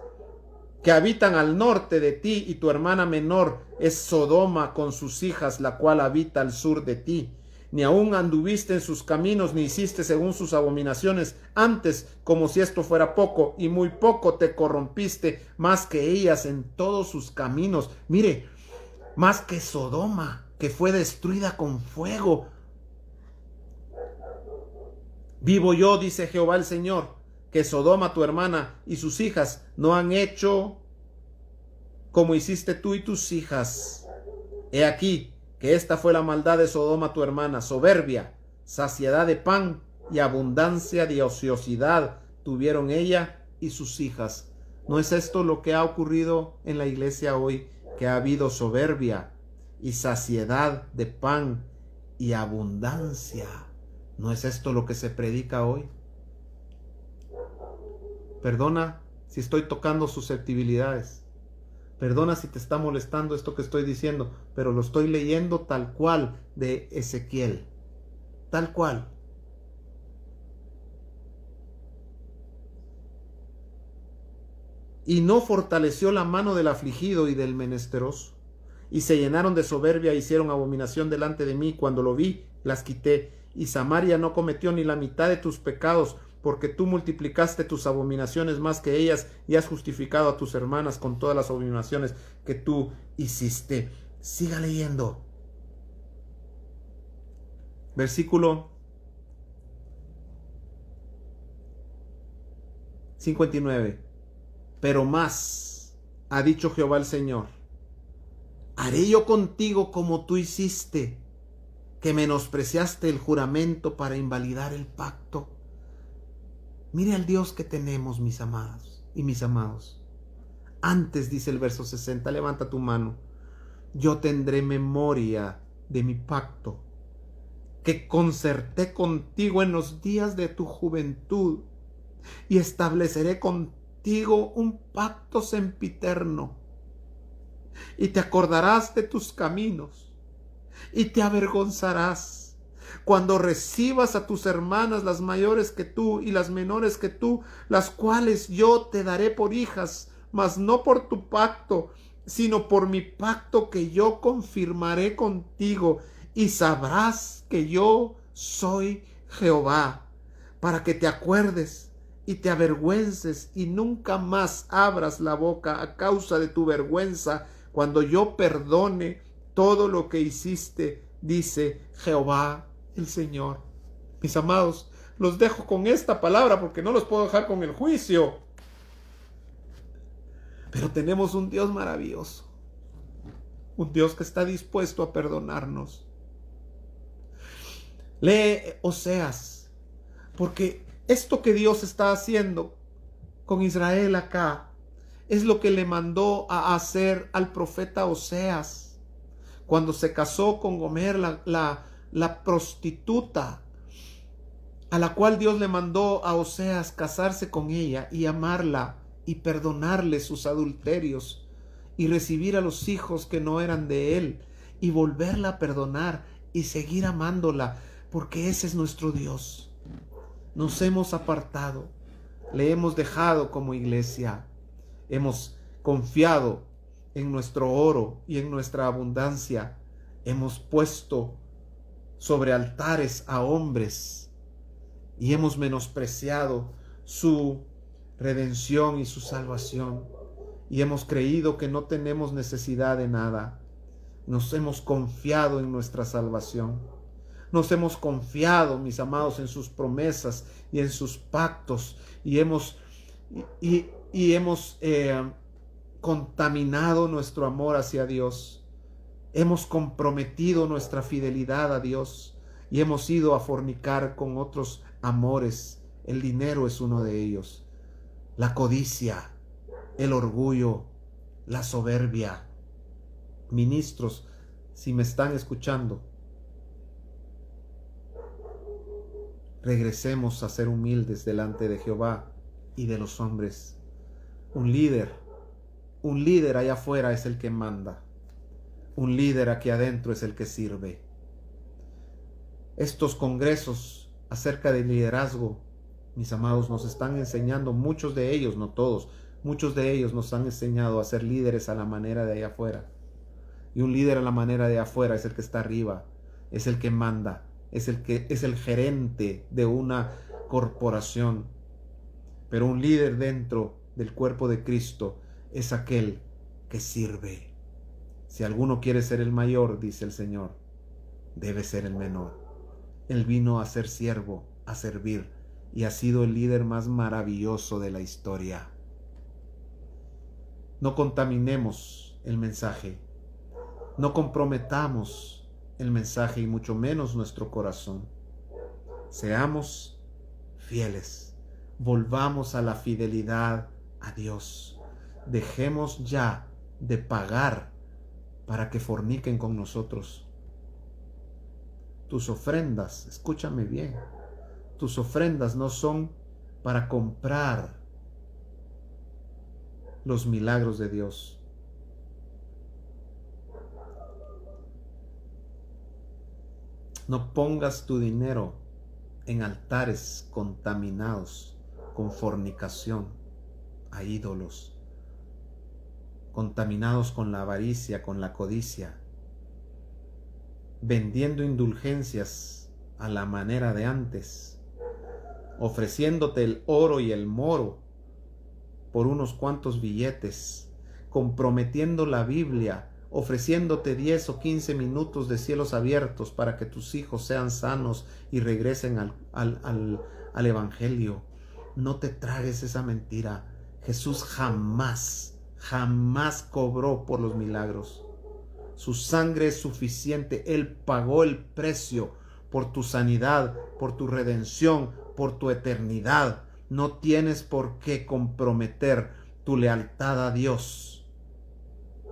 que habitan al norte de ti, y tu hermana menor es Sodoma con sus hijas, la cual habita al sur de ti. Ni aún anduviste en sus caminos, ni hiciste según sus abominaciones. Antes, como si esto fuera poco, y muy poco te corrompiste, más que ellas en todos sus caminos. Mire, más que Sodoma, que fue destruida con fuego. Vivo yo, dice Jehová el Señor, que Sodoma tu hermana y sus hijas no han hecho como hiciste tú y tus hijas. He aquí que esta fue la maldad de Sodoma tu hermana, soberbia, saciedad de pan y abundancia de ociosidad tuvieron ella y sus hijas. ¿No es esto lo que ha ocurrido en la iglesia hoy? Que ha habido soberbia y saciedad de pan y abundancia. ¿No es esto lo que se predica hoy? Perdona si estoy tocando susceptibilidades. Perdona si te está molestando esto que estoy diciendo, pero lo estoy leyendo tal cual de Ezequiel. Tal cual. Y no fortaleció la mano del afligido y del menesteroso. Y se llenaron de soberbia e hicieron abominación delante de mí. Cuando lo vi, las quité. Y Samaria no cometió ni la mitad de tus pecados, porque tú multiplicaste tus abominaciones más que ellas, y has justificado a tus hermanas con todas las abominaciones que tú hiciste. Siga leyendo. Versículo 59. Pero más, ha dicho Jehová el Señor, haré yo contigo como tú hiciste, que menospreciaste el juramento para invalidar el pacto. Mire al Dios que tenemos, mis amados y mis amados. Antes, dice el verso 60, levanta tu mano. Yo tendré memoria de mi pacto, que concerté contigo en los días de tu juventud, y estableceré contigo un pacto sempiterno. Y te acordarás de tus caminos, y te avergonzarás cuando recibas a tus hermanas, las mayores que tú y las menores que tú, las cuales yo te daré por hijas, mas no por tu pacto, sino por mi pacto que yo confirmaré contigo, y sabrás que yo soy Jehová, para que te acuerdes y te avergüences y nunca más abras la boca a causa de tu vergüenza, cuando yo perdone todo lo que hiciste, dice Jehová el Señor. Mis amados, los dejo con esta palabra porque no los puedo dejar con el juicio. Pero tenemos un Dios maravilloso, un Dios que está dispuesto a perdonarnos. Lee Oseas, porque esto que Dios está haciendo con Israel acá es lo que le mandó a hacer al profeta Oseas cuando se casó con Gomer, la prostituta, a la cual Dios le mandó a Oseas casarse con ella y amarla y perdonarle sus adulterios y recibir a los hijos que no eran de él y volverla a perdonar y seguir amándola, porque ese es nuestro Dios. Nos hemos apartado, le hemos dejado como iglesia, hemos confiado en nuestro oro y en nuestra abundancia, hemos puesto sobre altares a hombres y hemos menospreciado su redención y su salvación, y hemos creído que no tenemos necesidad de nada. Nos hemos confiado en nuestra salvación. Nos hemos confiado, mis amados, en sus promesas y en sus pactos, y hemos contaminado nuestro amor hacia Dios. Hemos comprometido nuestra fidelidad a Dios y hemos ido a fornicar con otros amores. El dinero es uno de ellos. La codicia, el orgullo, la soberbia. Ministros, si me están escuchando, regresemos a ser humildes delante de Jehová y de los hombres. Un líder allá afuera es el que manda. Un líder aquí adentro es el que sirve. Estos congresos acerca del liderazgo, mis amados, nos están enseñando, muchos de ellos, no todos, muchos de ellos nos han enseñado a ser líderes a la manera de allá afuera. Y un líder a la manera de afuera es el que está arriba, es el que manda, es el gerente de una corporación. Pero un líder dentro del cuerpo de Cristo es aquel que sirve. Si alguno quiere ser el mayor, dice el Señor, debe ser el menor. Él vino a ser siervo, a servir, y ha sido el líder más maravilloso de la historia. No contaminemos el mensaje. No comprometamos el mensaje y mucho menos nuestro corazón. Seamos fieles. Volvamos a la fidelidad a Dios. Dejemos ya de pagar para que forniquen con nosotros. Tus ofrendas, escúchame bien, tus ofrendas no son para comprar los milagros de Dios. No pongas tu dinero en altares contaminados con fornicación, a ídolos, contaminados con la avaricia, con la codicia, vendiendo indulgencias a la manera de antes, ofreciéndote el oro y el moro por unos cuantos billetes, comprometiendo la Biblia, ofreciéndote 10 o 15 minutos de cielos abiertos para que tus hijos sean sanos y regresen al Evangelio. No te tragues esa mentira. Jesús jamás cobró por los milagros. Su sangre es suficiente. Él pagó el precio por tu sanidad, por tu redención, por tu eternidad. No tienes por qué comprometer tu lealtad a Dios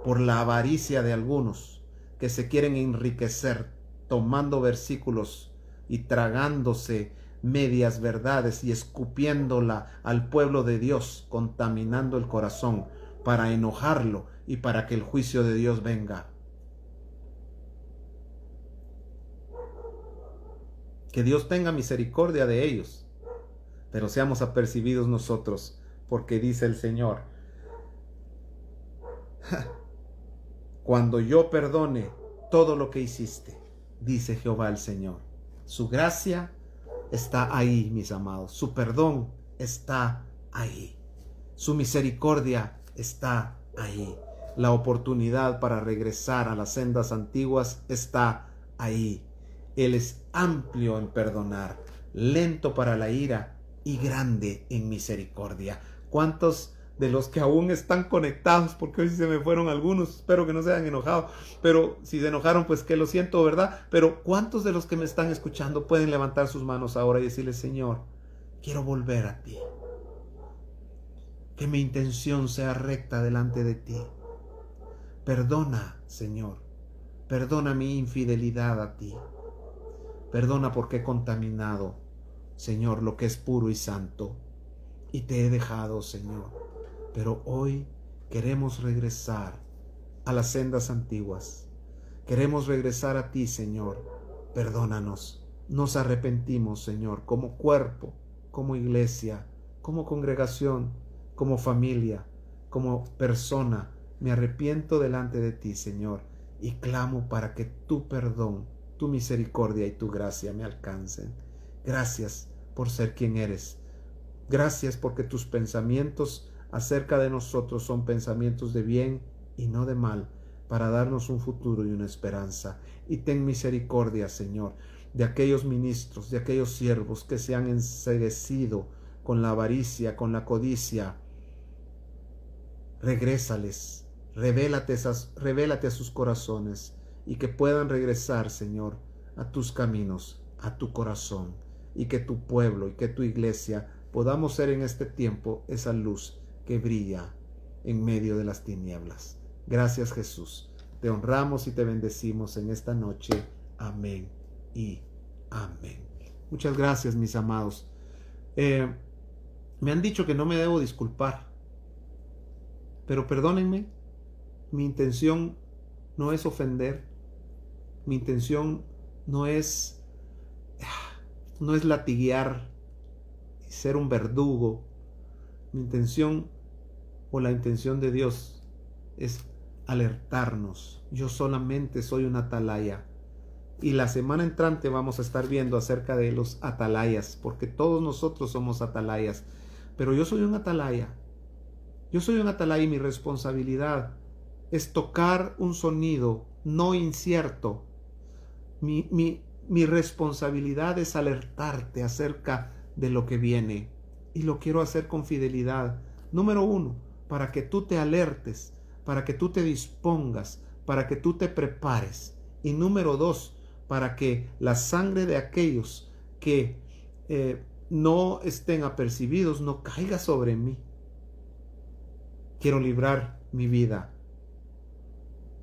por la avaricia de algunos que se quieren enriquecer tomando versículos y tragándose medias verdades y escupiéndola al pueblo de Dios, contaminando el corazón para enojarlo y para que el juicio de Dios venga. Que Dios tenga misericordia de ellos, pero seamos apercibidos nosotros, porque dice el Señor: cuando yo perdone todo lo que hiciste, dice Jehová el Señor. Su gracia está ahí, mis amados. Su perdón está ahí. Su misericordia está ahí. La oportunidad para regresar a las sendas antiguas está ahí. Él es amplio en perdonar, lento para la ira y grande en misericordia. ¿Cuántos de los que aún están conectados, porque hoy se me fueron algunos, espero que no se hayan enojado, pero si se enojaron, pues que lo siento, ¿verdad? Pero ¿cuántos de los que me están escuchando pueden levantar sus manos ahora y decirle: Señor, quiero volver a ti, que mi intención sea recta delante de ti? Perdona, Señor, perdona mi infidelidad a ti, perdona porque he contaminado, Señor, lo que es puro y santo, y te he dejado, Señor. Pero hoy queremos regresar a las sendas antiguas. Queremos regresar a ti, Señor. Perdónanos. Nos arrepentimos, Señor, como cuerpo, como iglesia, como congregación, como familia, como persona. Me arrepiento delante de ti, Señor, y clamo para que tu perdón, tu misericordia y tu gracia me alcancen. Gracias por ser quien eres. Gracias porque tus pensamientos acerca de nosotros son pensamientos de bien y no de mal, para darnos un futuro y una esperanza. Y ten misericordia, Señor, de aquellos ministros, de aquellos siervos que se han enceguecido con la avaricia, con la codicia. Regrésales, revélate a sus corazones y que puedan regresar, Señor, a tus caminos, a tu corazón, y que tu pueblo y que tu iglesia podamos ser en este tiempo esa luz que brilla en medio de las tinieblas. Gracias, Jesús. Te honramos y te bendecimos en esta noche. Amén y amén. Muchas gracias, mis amados. Me han dicho que no me debo disculpar, pero perdónenme, mi intención no es ofender, mi intención no es latiguear y ser un verdugo. Mi intención o la intención de Dios es alertarnos. Yo solamente soy un atalaya. Y la semana entrante vamos a estar viendo acerca de los atalayas, porque todos nosotros somos atalayas. Pero yo soy un atalaya. Yo soy un atalaya y mi responsabilidad es tocar un sonido no incierto. Mi responsabilidad es alertarte acerca de lo que viene. Y lo quiero hacer con fidelidad. Número 1, para que tú te alertes, para que tú te dispongas, para que tú te prepares. Y número 2, para que la sangre de aquellos que no estén apercibidos no caiga sobre mí. Quiero librar mi vida,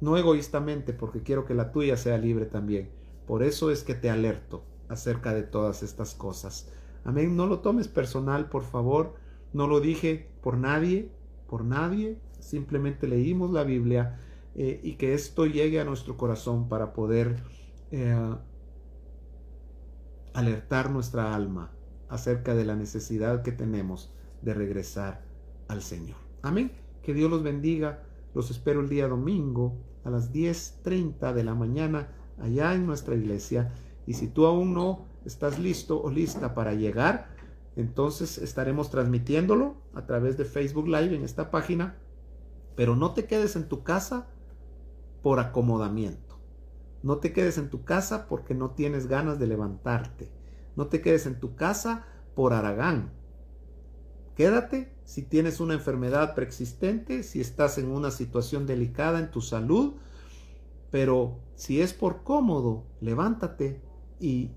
no egoístamente, porque quiero que la tuya sea libre también. Por eso es que te alerto acerca de todas estas cosas. Amén. No lo tomes personal, por favor. No lo dije por nadie. Simplemente leímos la Biblia y que esto llegue a nuestro corazón para poder alertar nuestra alma acerca de la necesidad que tenemos de regresar al Señor. Amén. Que Dios los bendiga. Los espero el día domingo a las 10:30 de la mañana allá en nuestra iglesia. Y si tú aún no estás listo o lista para llegar, entonces estaremos transmitiéndolo a través de Facebook Live en esta página. Pero no te quedes en tu casa por acomodamiento. No te quedes en tu casa porque no tienes ganas de levantarte. No te quedes en tu casa por haragán. Quédate si tienes una enfermedad preexistente, si estás en una situación delicada en tu salud, pero si es por cómodo, levántate y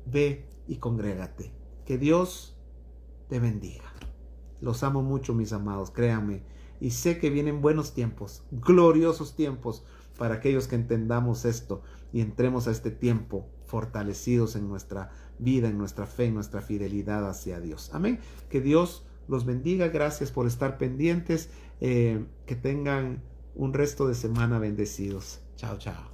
ve y congrégate. Que Dios te bendiga. Los amo mucho, mis amados, créanme, y sé que vienen buenos tiempos, gloriosos tiempos para aquellos que entendamos esto y entremos a este tiempo fortalecidos en nuestra vida, en nuestra fe, en nuestra fidelidad hacia Dios. Amén. Que Dios los bendiga. Gracias por estar pendientes. Que tengan un resto de semana bendecidos. Chao, chao.